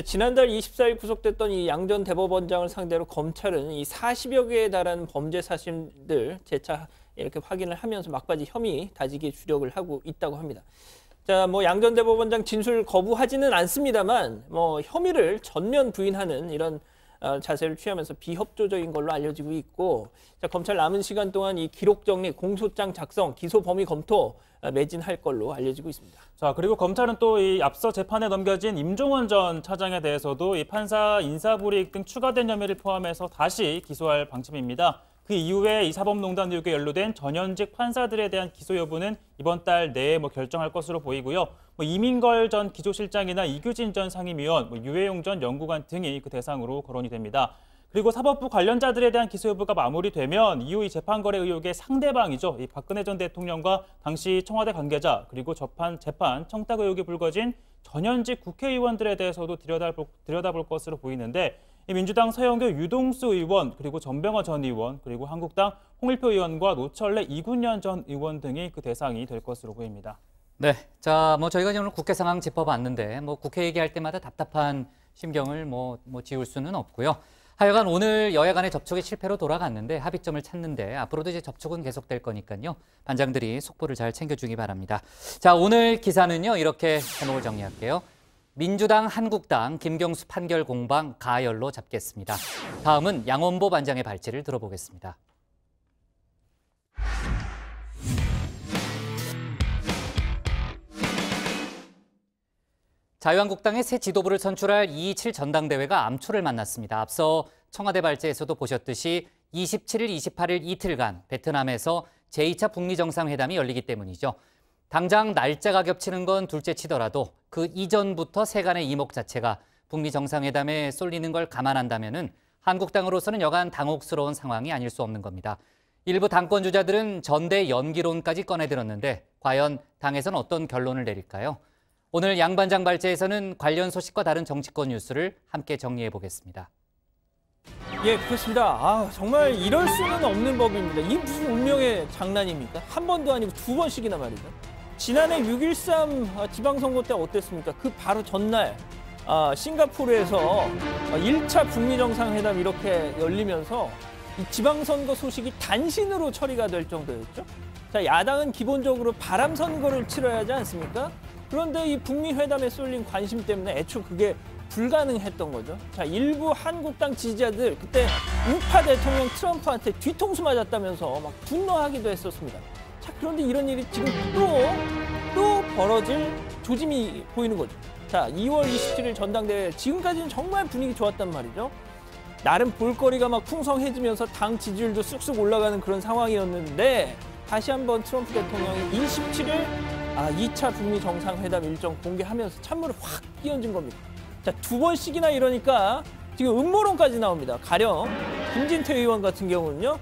지난달 24일 구속됐던 이 양 전 대법원장을 상대로 검찰은 이 40여 개에 달하는 범죄 사실들 재차 이렇게 확인을 하면서 막바지 혐의 다지기에 주력을 하고 있다고 합니다. 자, 양 전 대법원장 진술 거부하지는 않습니다만 혐의를 전면 부인하는 이런 자세를 취하면서 비협조적인 걸로 알려지고 있고, 자, 검찰 남은 시간 동안 이 기록 정리, 공소장 작성, 기소 범위 검토 매진할 걸로 알려지고 있습니다. 자, 그리고 검찰은 또 이 앞서 재판에 넘겨진 임종원 전 차장에 대해서도 이 판사 인사불이익 등 추가된 혐의를 포함해서 다시 기소할 방침입니다. 그 이후에 이 사법농단 의혹에 연루된 전현직 판사들에 대한 기소 여부는 이번 달 내에 결정할 것으로 보이고요. 이민걸 전 기조실장이나 이규진 전 상임위원, 유해용 전 연구관 등이 그 대상으로 거론이 됩니다. 그리고 사법부 관련자들에 대한 기소 여부가 마무리되면 이후 이 재판거래 의혹의 상대방이죠. 이 박근혜 전 대통령과 당시 청와대 관계자 그리고 재판 청탁 의혹이 불거진 전현직 국회의원들에 대해서도 들여다볼 것으로 보이는데, 이 민주당 서영교 유동수 의원, 그리고 전병헌 전 의원, 그리고 한국당 홍일표 의원과 노철래 이군년 전 의원 등이 그 대상이 될 것으로 보입니다. 네, 자, 저희가 오늘 국회 상황 짚어봤는데, 국회 얘기할 때마다 답답한 심경을 지울 수는 없고요. 하여간 오늘 여야 간의 접촉이 실패로 돌아갔는데 합의점을 찾는데 앞으로도 이제 접촉은 계속될 거니까요. 반장들이 속보를 잘 챙겨주기 바랍니다. 자, 오늘 기사는요, 이렇게 제목을 정리할게요. 민주당, 한국당, 김경수 판결 공방 가열로 잡겠습니다. 다음은 양원보 반장의 발제를 들어보겠습니다. 자유한국당의 새 지도부를 선출할 227 전당대회가 암초를 만났습니다. 앞서 청와대 발제에서도 보셨듯이 27일, 28일 이틀간 베트남에서 제2차 북미 정상회담이 열리기 때문이죠. 당장 날짜가 겹치는 건 둘째치더라도 그 이전부터 세간의 이목 자체가 북미 정상회담에 쏠리는 걸 감안한다면은 한국당으로서는 여간 당혹스러운 상황이 아닐 수 없는 겁니다. 일부 당권 주자들은 전대 연기론까지 꺼내들었는데 과연 당에서는 어떤 결론을 내릴까요? 오늘 양 반장 발제에서는 관련 소식과 다른 정치권 뉴스를 함께 정리해 보겠습니다. 예, 그렇습니다. 정말 이럴 수는 없는 법입니다. 이게 무슨 운명의 장난입니까? 한 번도 아니고 두 번씩이나 말이죠. 지난해 6.13 지방선거 때 어땠습니까? 그 바로 전날 싱가포르에서 1차 북미 정상회담 이렇게 열리면서 이 지방선거 소식이 단신으로 처리가 될 정도였죠. 자, 야당은 기본적으로 바람 선거를 치러야 하지 않습니까? 그런데 이 북미 회담에 쏠린 관심 때문에 애초 그게 불가능했던 거죠. 자, 일부 한국당 지지자들 그때 우파 대통령 트럼프한테 뒤통수 맞았다면서 막 분노하기도 했었습니다. 자, 그런데 이런 일이 지금 또 벌어질 조짐이 보이는 거죠. 자, 2월 27일 전당대회 지금까지는 정말 분위기 좋았단 말이죠. 나름 볼거리가 막 풍성해지면서 당 지지율도 쑥쑥 올라가는 그런 상황이었는데 다시 한번 트럼프 대통령이 27일 2차 북미 정상회담 일정 공개하면서 찬물을 확 끼얹은 겁니다. 자, 두 번씩이나 이러니까 지금 음모론까지 나옵니다. 가령 김진태 의원 같은 경우는요.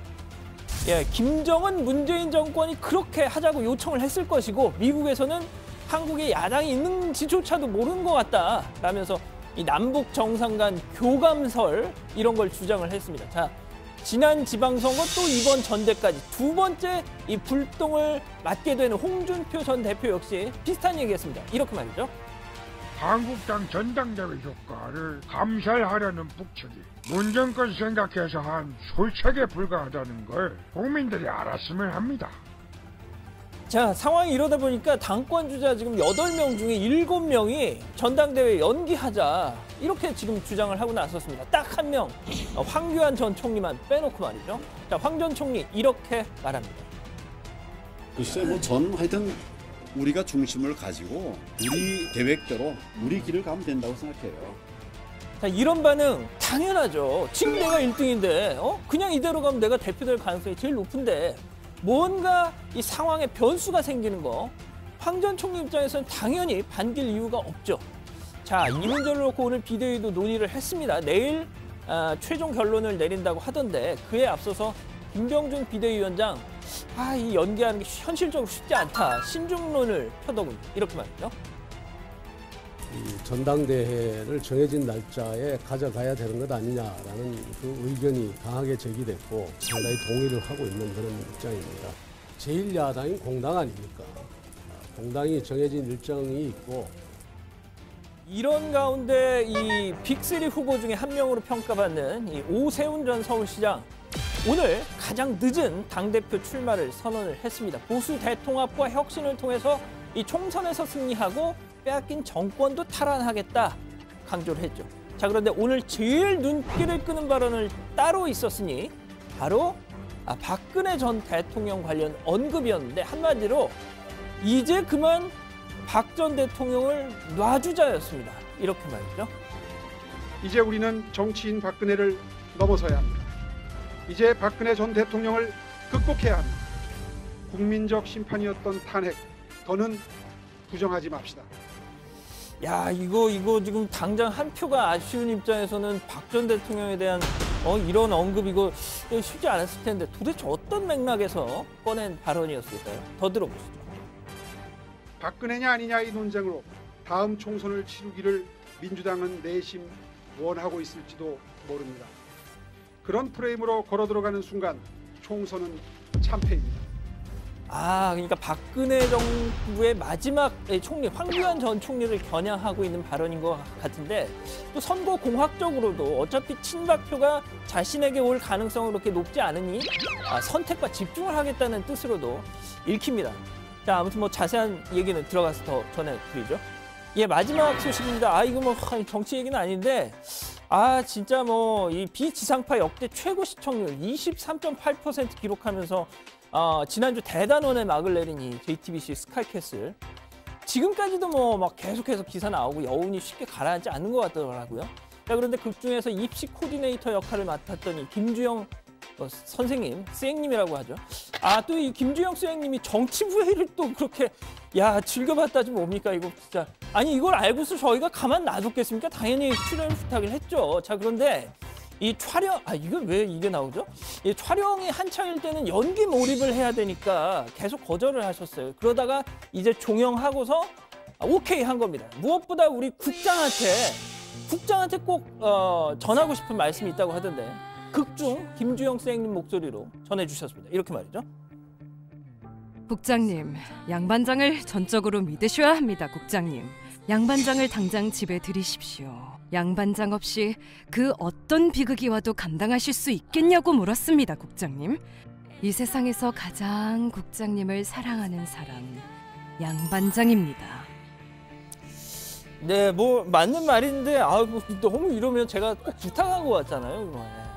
예, 김정은 문재인 정권이 그렇게 하자고 요청을 했을 것이고 미국에서는 한국에 야당이 있는지조차도 모르는 것 같다 라면서 이 남북 정상 간 교감설 이런 걸 주장을 했습니다. 자, 지난 지방선거 또 이번 전대까지 두 번째 이 불똥을 맞게 되는 홍준표 전 대표 역시 비슷한 얘기했습니다. 이렇게 말이죠. 한국당 전당대회 효과를 감찰하려는 북측이 문정권 생각해서 한 솔책에 불과하다는 걸 국민들이 알았으면 합니다. 자, 상황이 이러다 보니까 당권 주자 지금 8명 중에 7명이 전당대회 연기하자 이렇게 지금 주장을 하고 나섰습니다. 딱 한 명, 황교안 전 총리만 빼놓고 말이죠. 자, 황 전 총리 이렇게 말합니다. 글쎄 하여튼 우리가 중심을 가지고 우리 계획대로 우리 길을 가면 된다고 생각해요. 자, 이런 반응 당연하죠. 지금 내가 1등인데 그냥 이대로 가면 내가 대표될 가능성이 제일 높은데 뭔가 이 상황에 변수가 생기는 거 황 전 총리 입장에서는 당연히 반길 이유가 없죠. 자, 이 문제를 놓고 오늘 비대위도 논의를 했습니다. 내일 최종 결론을 내린다고 하던데 그에 앞서서 김병준 비대위원장 이 연기하는 게 현실적으로 쉽지 않다. 신중론을 펴더군요. 이렇게 말이죠. 이 전당대회를 정해진 날짜에 가져가야 되는 것 아니냐라는 그 의견이 강하게 제기됐고 상당히 동의를 하고 있는 그런 입장입니다. 제1야당인 공당 아닙니까? 공당이 정해진 일정이 있고 이런 가운데 이 빅3 후보 중에 한 명으로 평가받는 이 오세훈 전 서울시장 오늘 가장 늦은 당대표 출마를 선언을 했습니다. 보수 대통합과 혁신을 통해서 이 총선에서 승리하고 빼앗긴 정권도 탈환하겠다 강조를 했죠. 자, 그런데 오늘 제일 눈길을 끄는 발언을 따로 있었으니 바로 박근혜 전 대통령 관련 언급이었는데 한마디로 이제 그만 박 전 대통령을 놔주자였습니다. 이렇게 말이죠. 이제 우리는 정치인 박근혜를 넘어서야 합니다. 이제 박근혜 전 대통령을 극복해야 합니다. 국민적 심판이었던 탄핵, 더는 부정하지 맙시다. 야, 이거 지금 당장 한 표가 아쉬운 입장에서는 박 전 대통령에 대한 이런 언급 이거 쉽지 않았을 텐데 도대체 어떤 맥락에서 꺼낸 발언이었을까요? 더 들어보시죠. 박근혜냐 아니냐 이 논쟁으로 다음 총선을 치르기를 민주당은 내심 원하고 있을지도 모릅니다. 그런 프레임으로 걸어 들어가는 순간 총선은 참패입니다. 그러니까 박근혜 정부의 마지막 총리, 황교안 전 총리를 겨냥하고 있는 발언인 것 같은데 또 선거 공학적으로도 어차피 친박표가 자신에게 올 가능성은 그렇게 높지 않으니 선택과 집중을 하겠다는 뜻으로도 읽힙니다. 자, 아무튼 뭐 자세한 얘기는 들어가서 더 전해드리죠. 예, 마지막 소식입니다. 이거 뭐 정치 얘기는 아닌데 진짜 뭐 이 비지상파 역대 최고 시청률 23.8% 기록하면서 지난주 대단원의 막을 내린 이 JTBC 스카이캐슬 지금까지도 뭐 막 계속해서 기사 나오고 여운이 쉽게 가라앉지 않는 것 같더라고요. 자, 그런데 극중에서 입시 코디네이터 역할을 맡았던 이 김주영 선생님, 쌩님이라고 하죠. 또 이 김주영 쌩님이 정치부회의를 또 그렇게 즐겨봤다지 뭡니까 이거 진짜. 이걸 알고서 저희가 가만 놔뒀겠습니까? 당연히 출연 부탁을 했죠. 자, 그런데 이 촬영, 이건 왜 이게 나오죠? 이 촬영이 한창일 때는 연기 몰입을 해야 되니까 계속 거절을 하셨어요. 그러다가 이제 종영하고서 오케이 한 겁니다. 무엇보다 우리 국장한테 꼭 전하고 싶은 말씀이 있다고 하던데 극중 김주영 쌤님 목소리로 전해주셨습니다. 이렇게 말이죠. 국장님, 양반장을 전적으로 믿으셔야 합니다. 국장님, 양반장을 당장 집에 들이십시오. 양반장 없이 그 어떤 비극이 와도 감당하실 수 있겠냐고 물었습니다. 국장님, 이 세상에서 가장 국장님을 사랑하는 사람 양반장입니다. 네, 뭐 맞는 말인데 너무 이러면 제가 꼭 부탁한 것 같잖아요.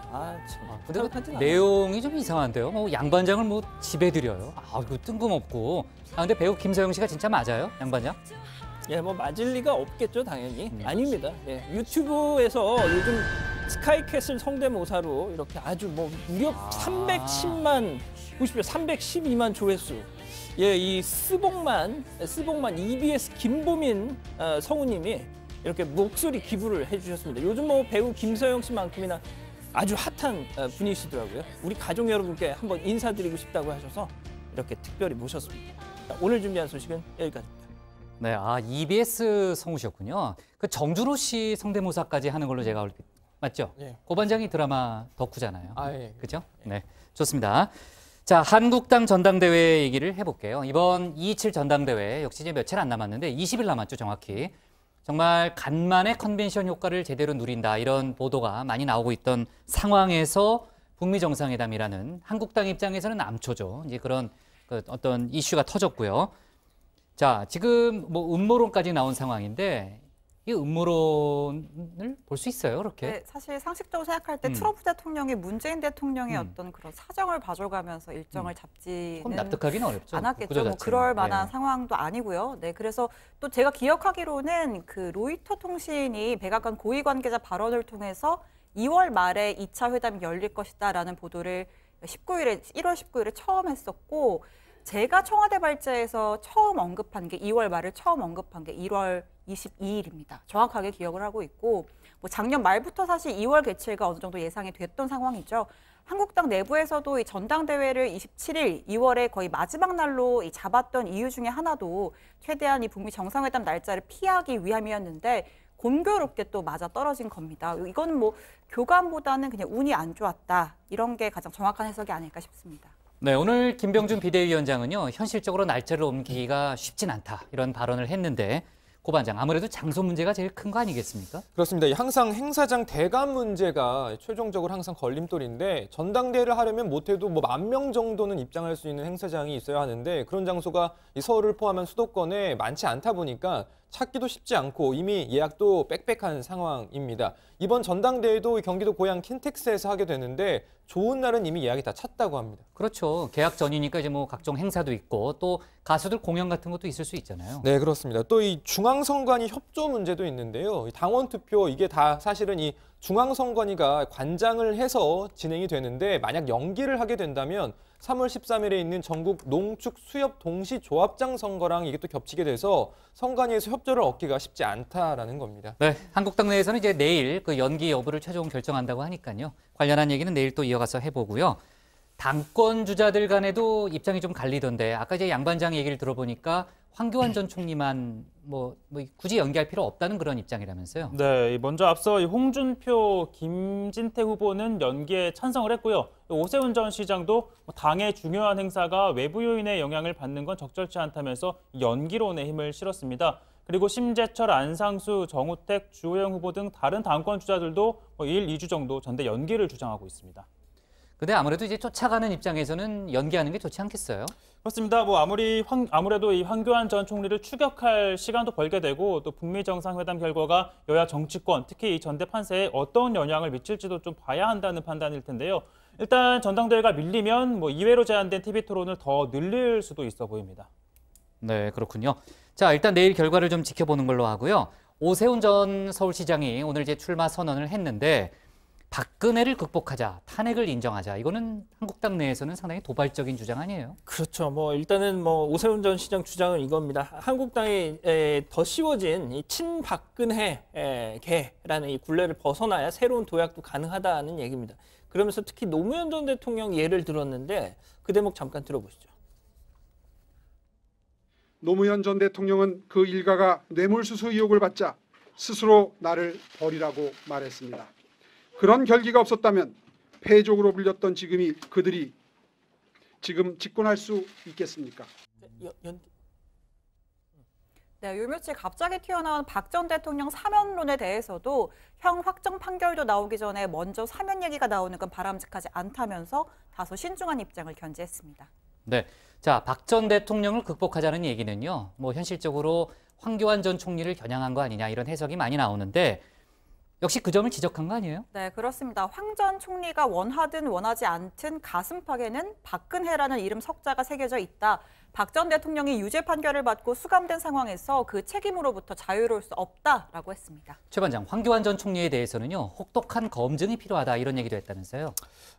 근데 내용이 좀 이상한데요. 양반장을 집에 들여요. 이거 뜬금없고. 근데 배우 김서영 씨가 진짜 맞아요? 양반장? 예, 뭐 맞을 리가 없겠죠, 당연히. 아닙니다. 예, 유튜브에서 요즘 스카이캐슬 성대모사로 이렇게 아주 무려 310만, 보십시오, 312만 조회수. 예, 이 스봉만 EBS 김보민 성우님이 이렇게 목소리 기부를 해주셨습니다. 요즘 배우 김서영 씨만큼이나 아주 핫한 분이시더라고요. 우리 가족 여러분께 한번 인사드리고 싶다고 하셔서 이렇게 특별히 모셨습니다. 자, 오늘 준비한 소식은 여기까지입니다. 네, EBS 성우셨군요. 그 정준호 씨 성대모사까지 하는 걸로 제가 맞죠? 예. 고반장이 드라마 덕후잖아요. 예. 그죠? 네, 좋습니다. 자, 한국당 전당대회 얘기를 해볼게요. 이번 227 전당대회 역시 이제 며칠 안 남았는데 20일 남았죠, 정확히. 정말 간만에 컨벤션 효과를 제대로 누린다 이런 보도가 많이 나오고 있던 상황에서 북미 정상회담이라는 한국당 입장에서는 암초죠. 이제 그런 어떤 이슈가 터졌고요. 자, 지금 음모론까지 나온 상황인데 이 음모론을 볼 수 있어요, 그렇게? 네, 사실 상식적으로 생각할 때 트럼프 대통령이 문재인 대통령의 어떤 그런 사정을 봐줘가면서 일정을 잡지는 납득하기는 어렵죠. 않았겠죠. 그럴 만한 상황도 아니고요. 네, 그래서 또 제가 기억하기로는 그 로이터 통신이 백악관 고위 관계자 발언을 통해서 2월 말에 2차 회담이 열릴 것이다라는 보도를 1월 19일에 처음 했었고, 제가 청와대 발제에서 처음 언급한 게 2월 말을 처음 언급한 게 1월 22일입니다. 정확하게 기억을 하고 있고, 뭐 작년 말부터 사실 2월 개최가 어느 정도 예상이 됐던 상황이죠. 한국당 내부에서도 이 전당대회를 27일, 2월에 거의 마지막 날로 잡았던 이유 중에 하나도 최대한 이 북미 정상회담 날짜를 피하기 위함이었는데 공교롭게 또 맞아 떨어진 겁니다. 이건 뭐 교감보다는 그냥 운이 안 좋았다. 이런 게 가장 정확한 해석이 아닐까 싶습니다. 네, 오늘 김병준 비대위원장은요, 현실적으로 날짜를 옮기기가 쉽진 않다. 이런 발언을 했는데, 고 반장, 아무래도 장소 문제가 제일 큰 거 아니겠습니까? 그렇습니다. 항상 행사장 대관 문제가 최종적으로 항상 걸림돌인데 전당대회를 하려면 못해도 뭐 10,000명 정도는 입장할 수 있는 행사장이 있어야 하는데 그런 장소가 이 서울을 포함한 수도권에 많지 않다 보니까 찾기도 쉽지 않고 이미 예약도 빽빽한 상황입니다. 이번 전당대회도 경기도 고향 킨텍스에서 하게 되는데 좋은 날은 이미 예약이 다 찼다고 합니다. 그렇죠. 개학 전이니까 이제 뭐 각종 행사도 있고 또 가수들 공연 같은 것도 있을 수 있잖아요. 네, 그렇습니다. 또 이 중앙선관위 협조 문제도 있는데요. 당원 투표 이게 다 사실은 이 중앙선관위가 관장을 해서 진행이 되는데 만약 연기를 하게 된다면 3월 13일에 있는 전국 농축 수협 동시조합장 선거랑 이게 또 겹치게 돼서 선관위에서 협조를 얻기가 쉽지 않다라는 겁니다. 네, 한국당 내에서는 이제 내일 그 연기 여부를 최종 결정한다고 하니까요. 관련한 얘기는 내일 또 이어가서 해보고요. 당권 주자들 간에도 입장이 좀 갈리던데 아까 이제 양 반장 얘기를 들어보니까 황교안 전 총리만 뭐 굳이 연기할 필요 없다는 그런 입장이라면서요. 네, 먼저 앞서 홍준표, 김진태 후보는 연기에 찬성을 했고요. 오세훈 전 시장도 당의 중요한 행사가 외부 요인의 영향을 받는 건 적절치 않다면서 연기론에 힘을 실었습니다. 그리고 심재철, 안상수, 정우택, 주호영 후보 등 다른 당권 주자들도 1, 2주 정도 전대 연기를 주장하고 있습니다. 근데 아무래도 이제 쫓아가는 입장에서는 연기하는 게 좋지 않겠어요? 그렇습니다. 아무래도 이 황교안 전 총리를 추격할 시간도 벌게 되고 또 북미 정상회담 결과가 여야 정치권, 특히 이 전대 판세에 어떤 영향을 미칠지도 좀 봐야 한다는 판단일 텐데요. 일단 전당대회가 밀리면 2회로 제한된 TV 토론을 더 늘릴 수도 있어 보입니다. 네, 그렇군요. 자, 일단 내일 결과를 좀 지켜보는 걸로 하고요. 오세훈 전 서울시장이 오늘 이제 출마 선언을 했는데 박근혜를 극복하자, 탄핵을 인정하자. 이거는 한국당 내에서는 상당히 도발적인 주장 아니에요? 그렇죠. 일단은 오세훈 전 시장 주장은 이겁니다. 한국당에 더 씌워진 이 친박근혜계라는 이 굴레를 벗어나야 새로운 도약도 가능하다는 얘기입니다. 그러면서 특히 노무현 전 대통령 예를 들었는데 그 대목 잠깐 들어보시죠. 노무현 전 대통령은 그 일가가 뇌물수수 의혹을 받자 스스로 나를 버리라고 말했습니다. 그런 결기가 없었다면 패족으로 불렸던 그들이 지금 집권할 수 있겠습니까? 네, 요 며칠 갑자기 튀어나온 박 전 대통령 사면론에 대해서도 형 확정 판결도 나오기 전에 먼저 사면 얘기가 나오는 건 바람직하지 않다면서 다소 신중한 입장을 견지했습니다. 네, 자, 박 전 대통령을 극복하자는 얘기는요. 현실적으로 황교안 전 총리를 겨냥한 거 아니냐 이런 해석이 많이 나오는데 역시 그 점을 지적한 거 아니에요? 네, 그렇습니다. 황 전 총리가 원하든 원하지 않든 가슴팍에는 박근혜라는 이름 석자가 새겨져 있다. 박 전 대통령이 유죄 판결을 받고 수감된 상황에서 그 책임으로부터 자유로울 수 없다라고 했습니다. 최 반장, 황교안 전 총리에 대해서는요. 혹독한 검증이 필요하다 이런 얘기도 했다면서요?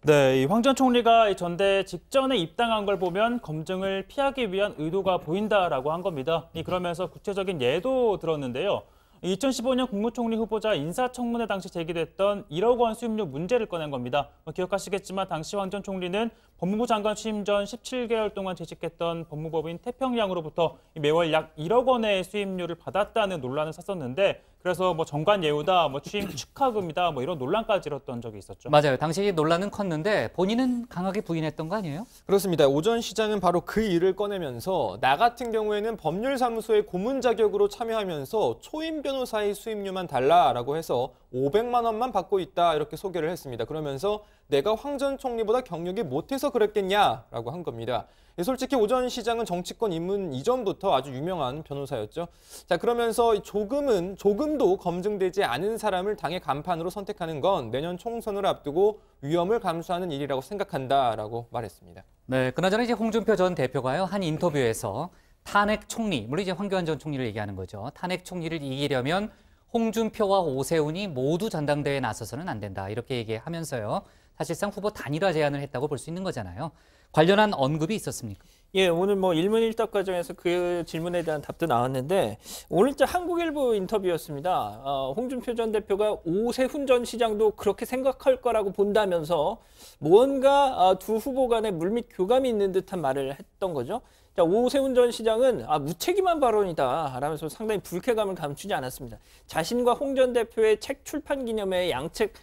네, 황 전 총리가 전대 직전에 입당한 걸 보면 검증을 피하기 위한 의도가 보인다라고 한 겁니다. 그러면서 구체적인 예도 들었는데요. 2015년 국무총리 후보자 인사청문회 당시 제기됐던 1억 원 수임료 문제를 꺼낸 겁니다. 기억하시겠지만 당시 황 전 총리는 법무부 장관 취임 전 17개월 동안 재직했던 법무법인 태평양으로부터 매월 약 1억 원의 수임료를 받았다는 논란을 샀었는데 그래서 정관 예우다, 취임 축하금이다, 이런 논란까지 일었던 적이 있었죠. 맞아요. 당시 논란은 컸는데 본인은 강하게 부인했던 거 아니에요? 그렇습니다. 오 전 시장은 바로 그 일을 꺼내면서 나 같은 경우에는 법률사무소의 고문 자격으로 참여하면서 초임 변호사의 수임료만 달라라고 해서 500만 원만 받고 있다 이렇게 소개를 했습니다. 그러면서 내가 황 전 총리보다 경력이 못해서 그랬겠냐라고 한 겁니다. 솔직히 오 전 시장은 정치권 입문 이전부터 아주 유명한 변호사였죠. 자, 그러면서 조금도 검증되지 않은 사람을 당의 간판으로 선택하는 건 내년 총선을 앞두고 위험을 감수하는 일이라고 생각한다라고 말했습니다. 네, 그나저나 이제 홍준표 전 대표가요, 한 인터뷰에서 탄핵 총리, 물론 이제 황교안 전 총리를 얘기하는 거죠. 탄핵 총리를 이기려면 홍준표와 오세훈이 모두 전당대회에 나서서는 안 된다. 이렇게 얘기하면서요. 사실상 후보 단일화 제안을 했다고 볼 수 있는 거잖아요. 관련한 언급이 있었습니까? 예, 오늘 뭐 일문일답 과정에서 그 질문에 대한 답도 나왔는데 오늘 한국일보 인터뷰였습니다. 홍준표 전 대표가 오세훈 전 시장도 그렇게 생각할 거라고 본다면서 무언가 두 후보 간에 물밑 교감이 있는 듯한 말을 했던 거죠. 자, 오세훈 전 시장은 무책임한 발언이다 라면서 상당히 불쾌감을 감추지 않았습니다. 자신과 홍 전 대표의 책 출판 기념회에 양측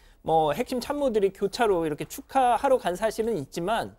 핵심 참모들이 교차로 이렇게 축하하러 간 사실은 있지만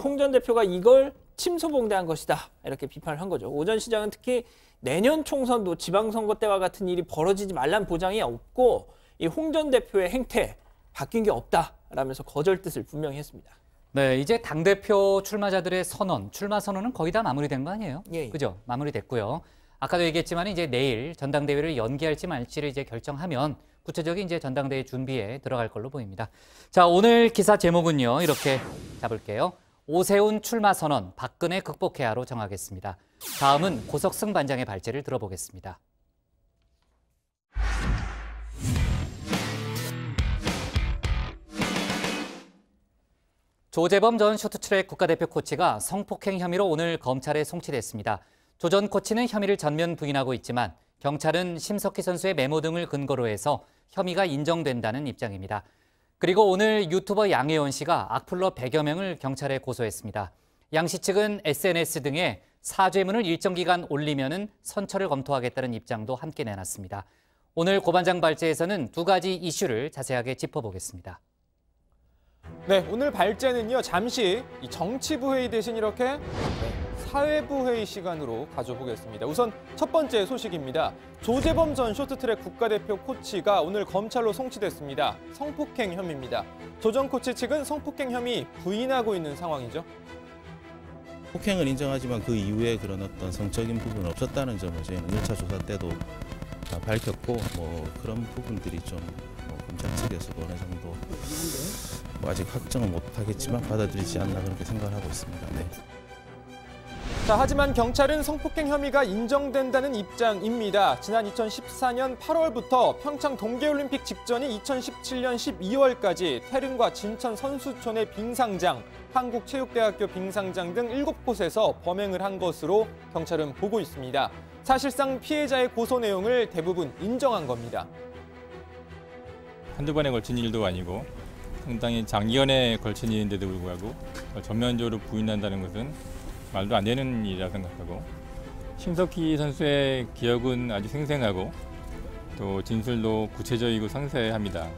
홍 전 대표가 이걸 침소봉대한 것이다 이렇게 비판을 한 거죠. 오 전 시장은 특히 내년 총선도 지방선거 때와 같은 일이 벌어지지 말란 보장이 없고 이 홍 전 대표의 행태 바뀐 게 없다라면서 거절 뜻을 분명히 했습니다. 네, 이제 당대표 출마자들의 선언, 출마 선언은 거의 다 마무리된 거 아니에요? 예. 그죠? 마무리됐고요. 아까도 얘기했지만 이제 내일 전당대회를 연기할지 말지를 이제 결정하면 구체적인 이제 전당대회 준비에 들어갈 걸로 보입니다. 자, 오늘 기사 제목은요, 이렇게 잡을게요. 오세훈 출마 선언, 박근혜 극복해야로 정하겠습니다. 다음은 고석승 반장의 발제를 들어보겠습니다. 조재범 전 쇼트트랙 국가대표 코치가 성폭행 혐의로 오늘 검찰에 송치됐습니다. 조 전 코치는 혐의를 전면 부인하고 있지만 경찰은 심석희 선수의 메모 등을 근거로 해서 혐의가 인정된다는 입장입니다. 그리고 오늘 유튜버 양혜원 씨가 악플러 100여 명을 경찰에 고소했습니다. 양 씨 측은 SNS 등에 사죄문을 일정 기간 올리면은 선처를 검토하겠다는 입장도 함께 내놨습니다. 오늘 고반장 발제에서는 두 가지 이슈를 자세하게 짚어보겠습니다. 네, 오늘 발제는요, 잠시 이 정치부 회의 대신 이렇게 사회부 회의 시간으로 가져보겠습니다. 우선 첫 번째 소식입니다. 조재범 전 쇼트트랙 국가대표 코치가 오늘 검찰로 송치됐습니다. 성폭행 혐의입니다. 조 전 코치 측은 성폭행 혐의 부인하고 있는 상황이죠. 폭행을 인정하지만 그 이후에 그런 어떤 성적인 부분은 없었다는 점을 저희는 1차 조사 때도 밝혔고 그런 부분들이 좀 검찰 측에서 어느 정도 아직 확정은 못하겠지만 받아들이지 않나 그렇게 생각을 하고 있습니다. 네. 자, 하지만 경찰은 성폭행 혐의가 인정된다는 입장입니다. 지난 2014년 8월부터 평창 동계올림픽 직전인 2017년 12월까지 태릉과 진천 선수촌의 빙상장, 한국체육대학교 빙상장 등 7곳에서 범행을 한 것으로 경찰은 보고 있습니다. 사실상 피해자의 고소 내용을 대부분 인정한 겁니다. 한두 번에 걸친 일도 아니고 상당히 장기간에 걸친 일인데도 불구하고 전면적으로 부인한다는 것은 말도 안 되는 일이라고 생각하고, 심석희 선수의 기억은 아주 생생하고 또 진술도 구체적이고 상세합니다.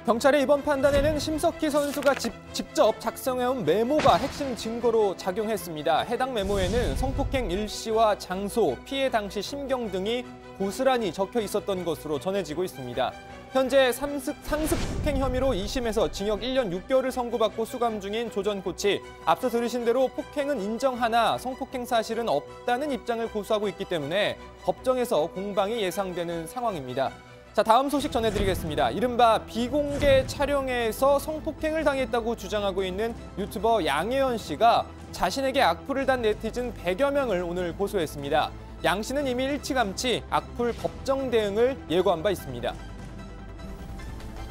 경찰의 이번 판단에는 심석희 선수가 직접 작성해온 메모가 핵심 증거로 작용했습니다. 해당 메모에는 성폭행 일시와 장소, 피해 당시 심경 등이 고스란히 적혀 있었던 것으로 전해지고 있습니다. 현재 상습 폭행 혐의로 2심에서 징역 1년 6개월을 선고받고 수감 중인 조 전 코치. 앞서 들으신 대로 폭행은 인정하나 성폭행 사실은 없다는 입장을 고수하고 있기 때문에 법정에서 공방이 예상되는 상황입니다. 자, 다음 소식 전해드리겠습니다. 이른바 비공개 촬영회에서 성폭행을 당했다고 주장하고 있는 유튜버 양혜원 씨가 자신에게 악플을 단 네티즌 100여 명을 오늘 고소했습니다. 양 씨는 이미 일찌감치 악플 법정 대응을 예고한 바 있습니다.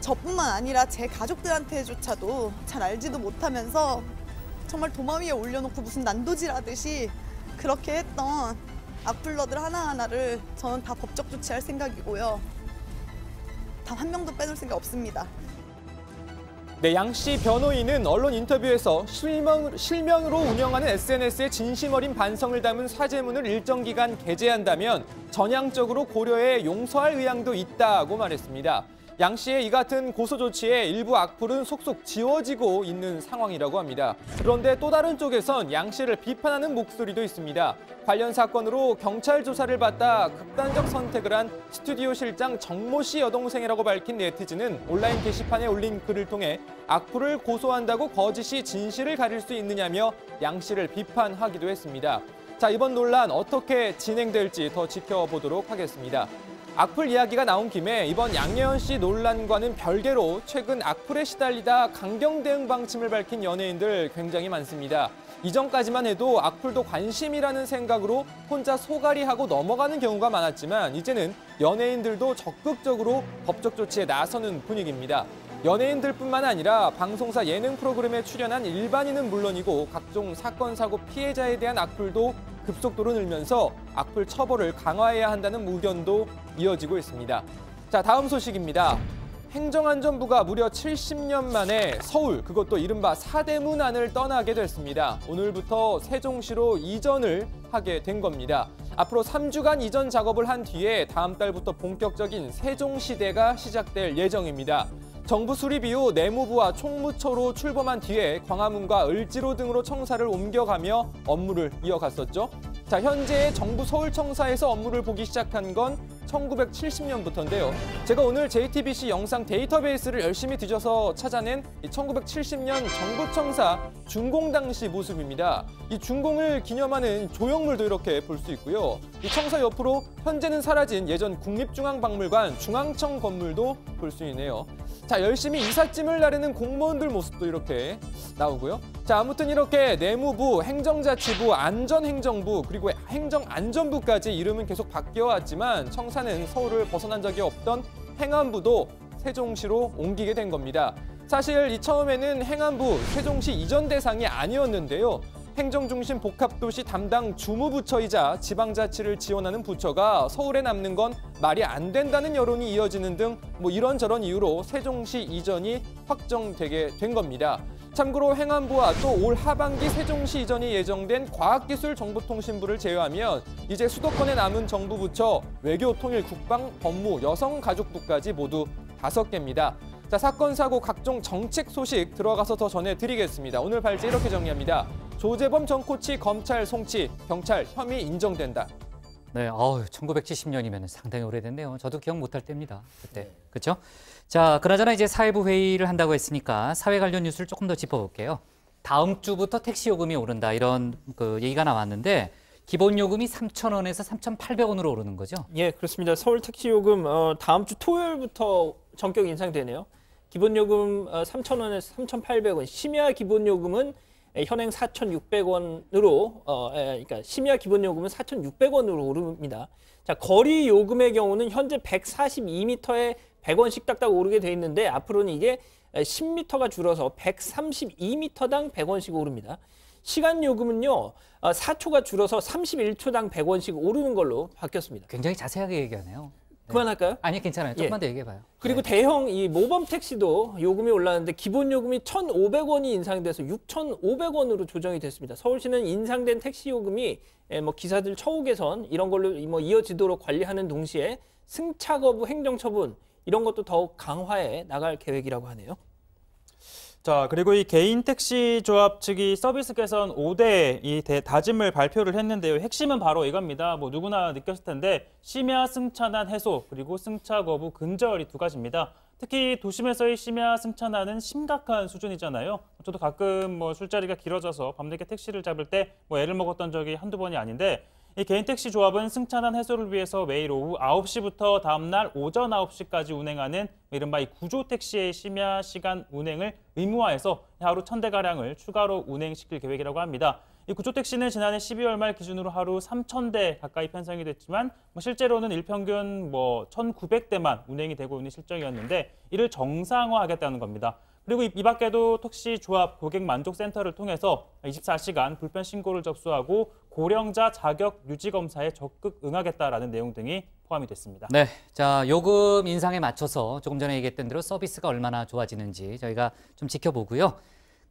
저뿐만 아니라 제 가족들한테조차도 잘 알지도 못하면서 정말 도마 위에 올려놓고 무슨 난도질하듯이 그렇게 했던 악플러들 하나하나를 저는 다 법적 조치할 생각이고요. 단 한 명도 빼놓을 생각 없습니다. 네, 양 씨 변호인은 언론 인터뷰에서 실명으로 운영하는 SNS에 진심 어린 반성을 담은 사죄문을 일정 기간 게재한다면 전향적으로 고려해 용서할 의향도 있다고 말했습니다. 양 씨의 이 같은 고소 조치에 일부 악플은 속속 지워지고 있는 상황이라고 합니다. 그런데 또 다른 쪽에선 양 씨를 비판하는 목소리도 있습니다. 관련 사건으로 경찰 조사를 받다 극단적 선택을 한 스튜디오 실장 정모 씨 여동생이라고 밝힌 네티즌은 온라인 게시판에 올린 글을 통해 악플을 고소한다고 거짓이 진실을 가릴 수 있느냐며 양 씨를 비판하기도 했습니다. 자, 이번 논란 어떻게 진행될지 더 지켜보도록 하겠습니다. 악플 이야기가 나온 김에 이번 양혜원 씨 논란과는 별개로 최근 악플에 시달리다 강경 대응 방침을 밝힌 연예인들 굉장히 많습니다. 이전까지만 해도 악플도 관심이라는 생각으로 혼자 소갈이하고 넘어가는 경우가 많았지만 이제는 연예인들도 적극적으로 법적 조치에 나서는 분위기입니다. 연예인들뿐만 아니라 방송사 예능 프로그램에 출연한 일반인은 물론이고 각종 사건, 사고 피해자에 대한 악플도 급속도로 늘면서 악플 처벌을 강화해야 한다는 의견도 이어지고 있습니다. 자, 다음 소식입니다. 행정안전부가 무려 70년 만에 서울, 그것도 이른바 사대문 안을 떠나게 됐습니다. 오늘부터 세종시로 이전을 하게 된 겁니다. 앞으로 3주간 이전 작업을 한 뒤에 다음 달부터 본격적인 세종시대가 시작될 예정입니다. 정부 수립 이후 내무부와 총무처로 출범한 뒤에 광화문과 을지로 등으로 청사를 옮겨가며 업무를 이어갔었죠. 자, 현재 정부 서울청사에서 업무를 보기 시작한 건 1970년부터인데요. 제가 오늘 JTBC 영상 데이터베이스를 열심히 뒤져서 찾아낸 1970년 정부청사 준공 당시 모습입니다. 이 준공을 기념하는 조형물도 이렇게 볼 수 있고요. 이 청사 옆으로 현재는 사라진 예전 국립중앙박물관 중앙청 건물도 볼 수 있네요. 자, 열심히 이삿짐을 나르는 공무원들 모습도 이렇게 나오고요. 자, 아무튼 이렇게 내무부, 행정자치부, 안전행정부, 그리고 행정안전부까지 이름은 계속 바뀌어왔지만 청사는 서울을 벗어난 적이 없던 행안부도 세종시로 옮기게 된 겁니다. 사실 이 처음에는 행안부, 세종시 이전 대상이 아니었는데요. 행정중심 복합도시 담당 주무부처이자 지방자치를 지원하는 부처가 서울에 남는 건 말이 안 된다는 여론이 이어지는 등 이런저런 이유로 세종시 이전이 확정되게 된 겁니다. 참고로 행안부와 또 올 하반기 세종시 이전이 예정된 과학기술정보통신부를 제외하면 이제 수도권에 남은 정부 부처, 외교, 통일, 국방, 법무, 여성가족부까지 모두 5개입니다. 자, 사건, 사고, 각종 정책 소식 들어가서 더 전해드리겠습니다. 오늘 발제 이렇게 정리합니다. 조재범 전 코치 검찰 송치, 경찰 혐의 인정된다. 네, 1970년이면 상당히 오래됐네요. 저도 기억 못할 때입니다. 그때, 그렇죠? 자, 그나저나 이제 사회부 회의를 한다고 했으니까 사회 관련 뉴스를 조금 더 짚어볼게요. 다음 주부터 택시 요금이 오른다 이런 얘기가 나왔는데 기본 요금이 3,000원에서 3,800원으로 오르는 거죠? 예, 그렇습니다. 서울 택시 요금 다음 주 토요일부터 전격 인상되네요. 기본 요금 3,000원에서 3,800원, 심야 기본 요금은 현행 4,600원으로 그러니까 심야 기본 요금은 4,600원으로 오릅니다. 자, 거리 요금의 경우는 현재 142m에 100원씩 딱딱 오르게 돼 있는데 앞으로는 이게 10m가 줄어서 132m당 100원씩 오릅니다. 시간 요금은요, 4초가 줄어서 31초당 100원씩 오르는 걸로 바뀌었습니다. 굉장히 자세하게 얘기하네요. 그만할까요? 아니, 괜찮아요. 조금만 더 얘기해봐요. 그리고 대형 이 모범 택시도 요금이 올랐는데 기본 요금이 1,500원이 인상돼서 6,500원으로 조정이 됐습니다. 서울시는 인상된 택시 요금이 기사들 처우 개선 이런 걸로 이어지도록 관리하는 동시에 승차 거부 행정 처분 이런 것도 더욱 강화해 나갈 계획이라고 하네요. 자, 그리고 이 개인 택시 조합 측이 서비스 개선 5대 다짐을 발표를 했는데요. 핵심은 바로 이겁니다. 누구나 느꼈을 텐데 심야 승차난 해소 그리고 승차 거부 근절 이 두 가지입니다. 특히 도심에서의 심야 승차난은 심각한 수준이잖아요. 저도 가끔 술자리가 길어져서 밤늦게 택시를 잡을 때 애를 먹었던 적이 한두 번이 아닌데 이 개인 택시 조합은 승차난 해소를 위해서 매일 오후 9시부터 다음 날 오전 9시까지 운행하는 이른바 이 구조 택시의 심야 시간 운행을 의무화해서 하루 1,000대가량을 추가로 운행시킬 계획이라고 합니다. 이 구조 택시는 지난해 12월 말 기준으로 하루 3,000대 가까이 편성이 됐지만 실제로는 일평균 1,900대만 운행이 되고 있는 실정이었는데 이를 정상화하겠다는 겁니다. 그리고 이 밖에도 택시 조합 고객 만족 센터를 통해서 24시간 불편 신고를 접수하고 고령자 자격 유지 검사에 적극 응하겠다라는 내용 등이 포함이 됐습니다. 네, 자, 요금 인상에 맞춰서 조금 전에 얘기했던 대로 서비스가 얼마나 좋아지는지 저희가 좀 지켜보고요.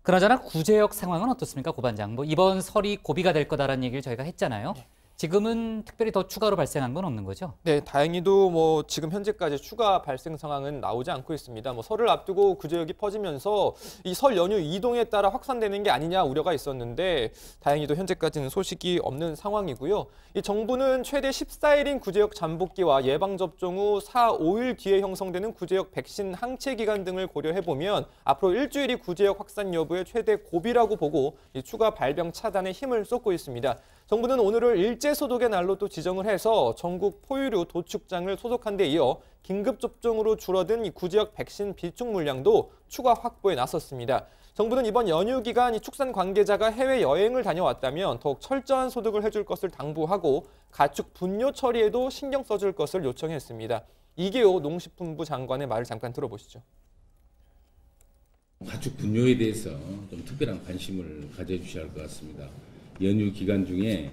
그나저나 구제역 상황은 어떻습니까, 고 반장? 이번 설이 고비가 될 거다라는 얘기를 저희가 했잖아요. 지금은 특별히 더 추가로 발생한 건 없는 거죠? 네, 다행히도 지금 현재까지 추가 발생 상황은 나오지 않고 있습니다. 설을 앞두고 구제역이 퍼지면서 이 설 연휴 이동에 따라 확산되는 게 아니냐 우려가 있었는데 다행히도 현재까지는 소식이 없는 상황이고요. 이 정부는 최대 14일인 구제역 잠복기와 예방접종 후 4, 5일 뒤에 형성되는 구제역 백신 항체 기간 등을 고려해보면 앞으로 일주일이 구제역 확산 여부의 최대 고비라고 보고 이 추가 발병 차단에 힘을 쏟고 있습니다. 정부는 오늘을 일제소독의 날로 또 지정을 해서 전국 포유류 도축장을 소독한 데 이어 긴급접종으로 줄어든 이 구제역 백신 비축 물량도 추가 확보에 나섰습니다. 정부는 이번 연휴 기간 이 축산 관계자가 해외여행을 다녀왔다면 더욱 철저한 소독을 해줄 것을 당부하고 가축 분뇨 처리에도 신경 써줄 것을 요청했습니다. 이계호 농식품부 장관의 말을 잠깐 들어보시죠. 가축 분뇨에 대해서 좀 특별한 관심을 가져주셔야 할 것 같습니다. 연휴 기간 중에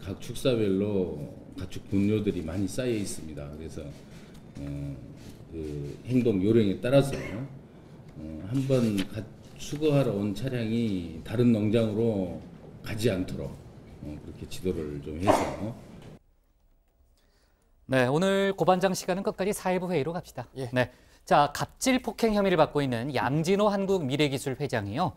각 축사별로 가축 분뇨들이 많이 쌓여 있습니다. 그래서 그 행동 요령에 따라서 한번 수거하러 온 차량이 다른 농장으로 가지 않도록 그렇게 지도를 좀 해서. 네, 오늘 고반장 시간은 끝까지 사회부 회의로 갑시다. 네, 자, 갑질 폭행 혐의를 받고 있는 양진호 한국미래기술 회장이요.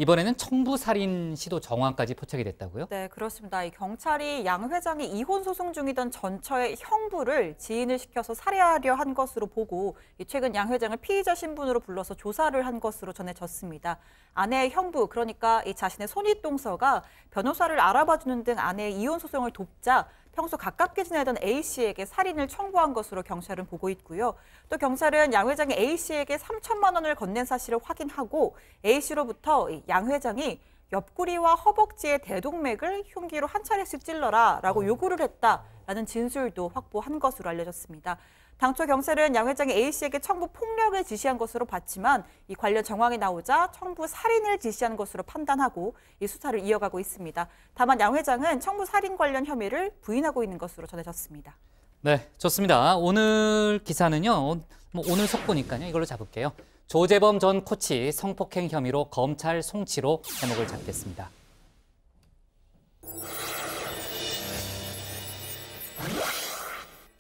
이번에는 청부살인 시도 정황까지 포착이 됐다고요? 네, 그렇습니다. 이 경찰이 양 회장이 이혼 소송 중이던 전처의 형부를 지인을 시켜서 살해하려 한 것으로 보고 최근 양 회장을 피의자 신분으로 불러서 조사를 한 것으로 전해졌습니다. 아내의 형부, 그러니까 이 자신의 손윗동서가 변호사를 알아봐주는 등 아내의 이혼 소송을 돕자 평소 가깝게 지내던 A씨에게 살인을 청구한 것으로 경찰은 보고 있고요. 또 경찰은 양 회장이 A씨에게 3천만 원을 건넨 사실을 확인하고 A씨로부터 양 회장이 옆구리와 허벅지의 대동맥을 흉기로 한 차례씩 찔러라 라고 요구를 했다라는 진술도 확보한 것으로 알려졌습니다. 당초 경찰은 양 회장이 A씨에게 청부 폭력을 지시한 것으로 봤지만 이 관련 정황이 나오자 청부 살인을 지시한 것으로 판단하고 이 수사를 이어가고 있습니다. 다만 양 회장은 청부 살인 관련 혐의를 부인하고 있는 것으로 전해졌습니다. 네, 좋습니다. 오늘 기사는요. 오늘 속보니까요. 이걸로 잡을게요. 조재범 전 코치 성폭행 혐의로 검찰 송치로 제목을 잡겠습니다.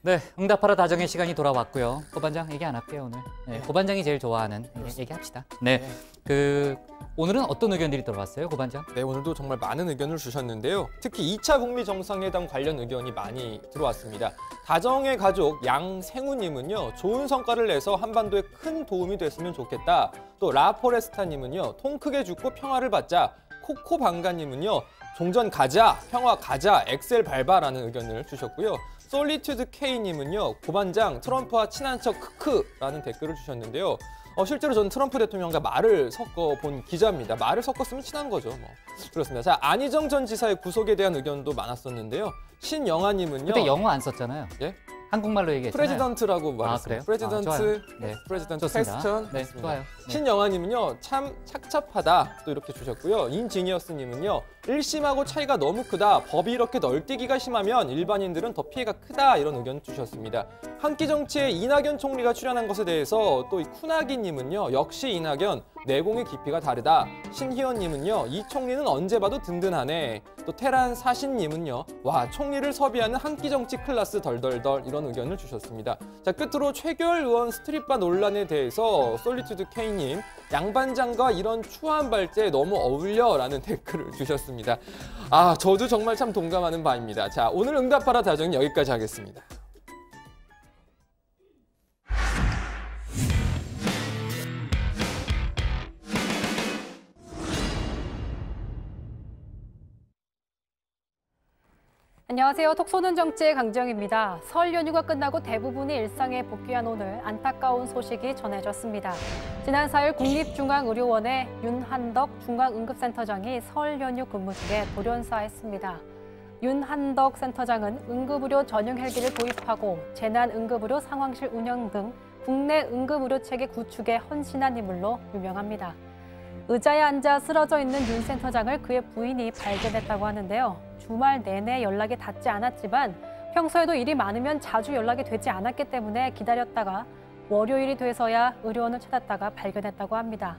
네, 응답하라 다정의 시간이 돌아왔고요. 고반장 얘기 안 할게요, 오늘. 네, 고반장이 제일 좋아하는 얘기합시다. 네, 오늘은 어떤 의견들이 들어왔어요, 고반장? 네, 오늘도 정말 많은 의견을 주셨는데요. 특히 2차 북미 정상회담 관련 의견이 많이 들어왔습니다. 다정의 가족 양생우님은요, 좋은 성과를 내서 한반도에 큰 도움이 됐으면 좋겠다. 또 라포레스타님은요, 통 크게 죽고 평화를 받자. 코코방가님은요, 종전 가자, 평화 가자, 엑셀 밟아라는 의견을 주셨고요. 솔리튜드 K님은요, 고반장 트럼프와 친한 척 크크라는 댓글을 주셨는데요. 실제로 저는 트럼프 대통령과 말을 섞어본 기자입니다. 말을 섞었으면 친한 거죠. 그렇습니다. 자, 안희정 전 지사의 구속에 대한 의견도 많았었는데요. 신영아님은요. 그때 영어 안 썼잖아요. 예? 한국말로 얘기했잖아요. 프레지던트라고 말했어요. 그래요? 프레지던트, 네. 프레지던트 좋습니다. 퀘스천. 네, 좋아요. 네. 신영아님은요, 참 착잡하다 또 이렇게 주셨고요. 인지니어스님은요, 1심하고 차이가 너무 크다. 법이 이렇게 널뛰기가 심하면 일반인들은 더 피해가 크다 이런 의견 주셨습니다. 한끼정치에 이낙연 총리가 출연한 것에 대해서 또 쿠나기님은요, 역시 이낙연 내공의 깊이가 다르다. 신희원님은요, 이 총리는 언제 봐도 든든하네. 또 테란 사신님은요, 와 총리를 섭외하는 한끼정치 클래스 덜덜덜 이런 의견을 주셨습니다. 자, 끝으로 최결 의원 스트릿바 논란에 대해서 솔리튜드 K님, 양반장과 이런 추한 발제 너무 어울려라는 댓글을 주셨습니다. 아, 저도 정말 참 동감하는 바입니다. 자, 오늘 응답하라 다정은 여기까지 하겠습니다. 안녕하세요. 톡쏘는 정치의 강지영입니다. 설 연휴가 끝나고 대부분이 일상에 복귀한 오늘 안타까운 소식이 전해졌습니다. 지난 4일 국립중앙의료원의 윤한덕 중앙응급센터장이 설 연휴 근무 중에 돌연사했습니다. 윤한덕 센터장은 응급의료 전용 헬기를 도입하고 재난응급의료 상황실 운영 등 국내 응급의료체계 구축에 헌신한 인물로 유명합니다. 의자에 앉아 쓰러져 있는 윤 센터장을 그의 부인이 발견했다고 하는데요. 주말 내내 연락이 닿지 않았지만 평소에도 일이 많으면 자주 연락이 되지 않았기 때문에 기다렸다가 월요일이 돼서야 의료원을 찾았다가 발견했다고 합니다.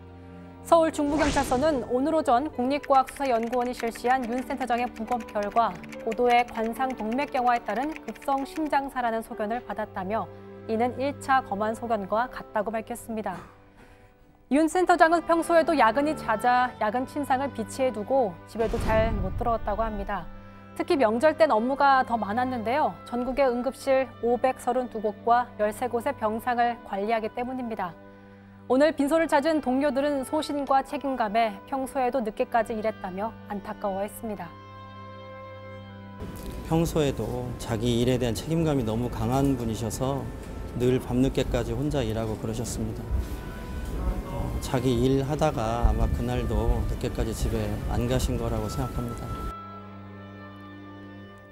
서울 중부경찰서는 오늘 오전 국립과학수사연구원이 실시한 윤 센터장의 부검 결과 고도의 관상동맥경화에 따른 급성 심장사라는 소견을 받았다며 이는 1차 검안 소견과 같다고 밝혔습니다. 윤 센터장은 평소에도 야근이 잦아 야근 침상을 비치해 두고 집에도 잘 못 들어왔다고 합니다. 특히 명절 땐 업무가 더 많았는데요. 전국의 응급실 532곳과 13곳의 병상을 관리하기 때문입니다. 오늘 빈소를 찾은 동료들은 소신과 책임감에 평소에도 늦게까지 일했다며 안타까워했습니다. 평소에도 자기 일에 대한 책임감이 너무 강한 분이셔서 늘 밤늦게까지 혼자 일하고 그러셨습니다. 자기 일 하다가 아마 그날도 늦게까지 집에 안 가신 거라고 생각합니다.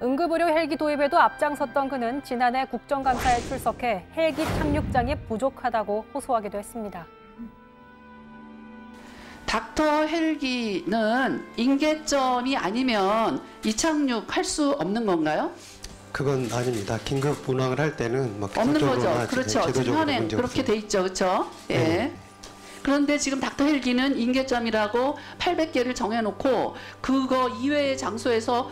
응급의료 헬기 도입에도 앞장섰던 그는 지난해 국정감사에 출석해 헬기 착륙장이 부족하다고 호소하기도 했습니다. 닥터 헬기는 인계점이 아니면 이착륙할 수 없는 건가요? 그건 아닙니다. 긴급 운항을 할 때는 뭐 없는 거죠. 기본적으로나 그렇죠. 지금 현행 그렇게 돼 있죠. 그렇죠? 예. 네. 그런데 지금 닥터 헬기는 인계점이라고 800개를 정해놓고 그거 이외의 장소에서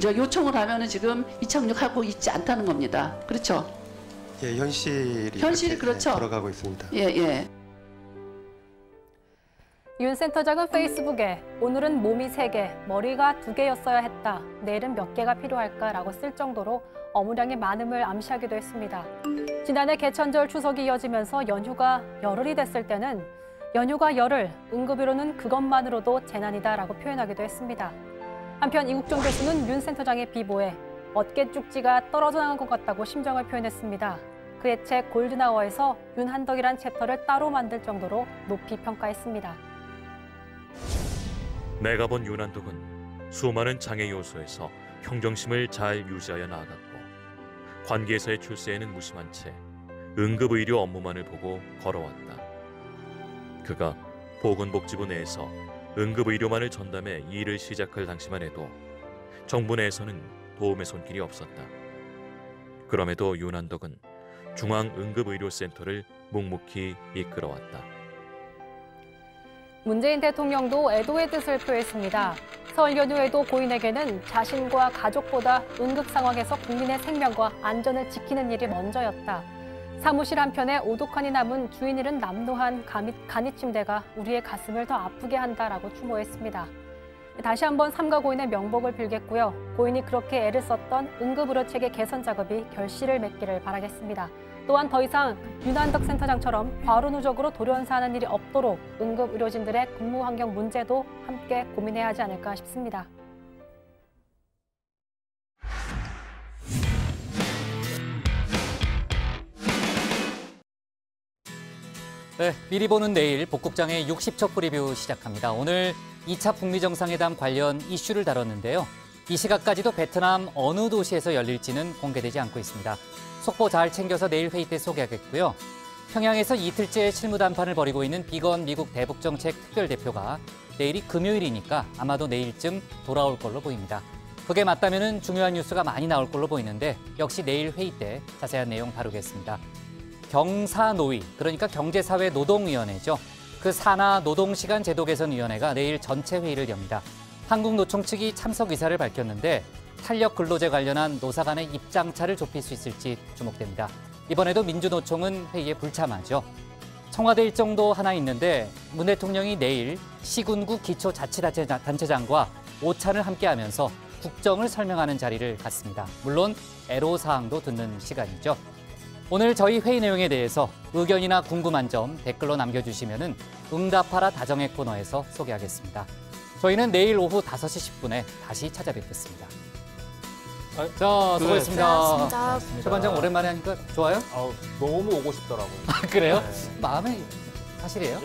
요청을 하면은 지금 이착륙하고 있지 않다는 겁니다. 그렇죠? 예, 현실이 그렇죠. 돌아가고 있습니다. 예, 예. 윤 센터장은 페이스북에 오늘은 몸이 3개, 머리가 2개였어야 했다. 내일은 몇 개가 필요할까라고 쓸 정도로 업무량이 많음을 암시하기도 했습니다. 지난해 개천절 추석이 이어지면서 연휴가 열흘이 됐을 때는 연휴가 열흘, 응급의료는 그것만으로도 재난이다라고 표현하기도 했습니다. 한편 이국종 교수는 윤 센터장의 비보에 어깨 쭉지가 떨어져 나간 것 같다고 심정을 표현했습니다. 그의 책 골든아워에서 윤한덕이란 챕터를 따로 만들 정도로 높이 평가했습니다. 내가 본 윤한덕은 수많은 장애 요소에서 평정심을 잘 유지하여 나아갔고 관계에서의 출세에는 무심한 채 응급의료 업무만을 보고 걸어왔다. 그가 보건복지부 내에서 응급의료만을 전담해 일을 시작할 당시만 해도 정부 내에서는 도움의 손길이 없었다. 그럼에도 윤한덕은 중앙응급의료센터를 묵묵히 이끌어왔다. 문재인 대통령도 애도의 뜻을 표했습니다. 설 연휴에도 고인에게는 자신과 가족보다 응급 상황에서 국민의 생명과 안전을 지키는 일이 먼저였다. 사무실 한편에 오독한이 남은 주인 잃은 남루한 간이 침대가 우리의 가슴을 더 아프게 한다라고 추모했습니다. 다시 한번 삼가 고인의 명복을 빌겠고요. 고인이 그렇게 애를 썼던 응급의료 체계 개선 작업이 결실을 맺기를 바라겠습니다. 또한 더 이상 윤한덕 센터장처럼 과로누적으로 돌연사하는 일이 없도록 응급의료진들의 근무 환경 문제도 함께 고민해야 하지 않을까 싶습니다. 네, 미리 보는 내일 복국장의 60초 프리뷰 시작합니다. 오늘 2차 북미 정상회담 관련 이슈를 다뤘는데요. 이 시각까지도 베트남 어느 도시에서 열릴지는 공개되지 않고 있습니다. 속보 잘 챙겨서 내일 회의 때 소개하겠고요. 평양에서 이틀째 실무 담판을 벌이고 있는 비건 미국 대북정책 특별대표가 내일이 금요일이니까 아마도 내일쯤 돌아올 걸로 보입니다. 그게 맞다면 중요한 뉴스가 많이 나올 걸로 보이는데 역시 내일 회의 때 자세한 내용 다루겠습니다. 경사노위, 그러니까 경제사회노동위원회죠. 그 산하 노동시간 제도 개선위원회가 내일 전체 회의를 엽니다. 한국노총 측이 참석 의사를 밝혔는데 탄력 근로제 관련한 노사 간의 입장차를 좁힐 수 있을지 주목됩니다. 이번에도 민주노총은 회의에 불참하죠. 청와대 일정도 하나 있는데 문 대통령이 내일 시군구 기초자치단체장과 오찬을 함께하면서 국정을 설명하는 자리를 갖습니다. 물론 애로사항도 듣는 시간이죠. 오늘 저희 회의 내용에 대해서 의견이나 궁금한 점 댓글로 남겨주시면 응답하라 다정의 코너에서 소개하겠습니다. 저희는 내일 오후 5시 10분에 다시 찾아뵙겠습니다. 자, 수고했습니다. 최반장 오랜만에 하니까 좋아요? 너무 오고 싶더라고요. 아, 그래요? 네. 마음의 사실이에요?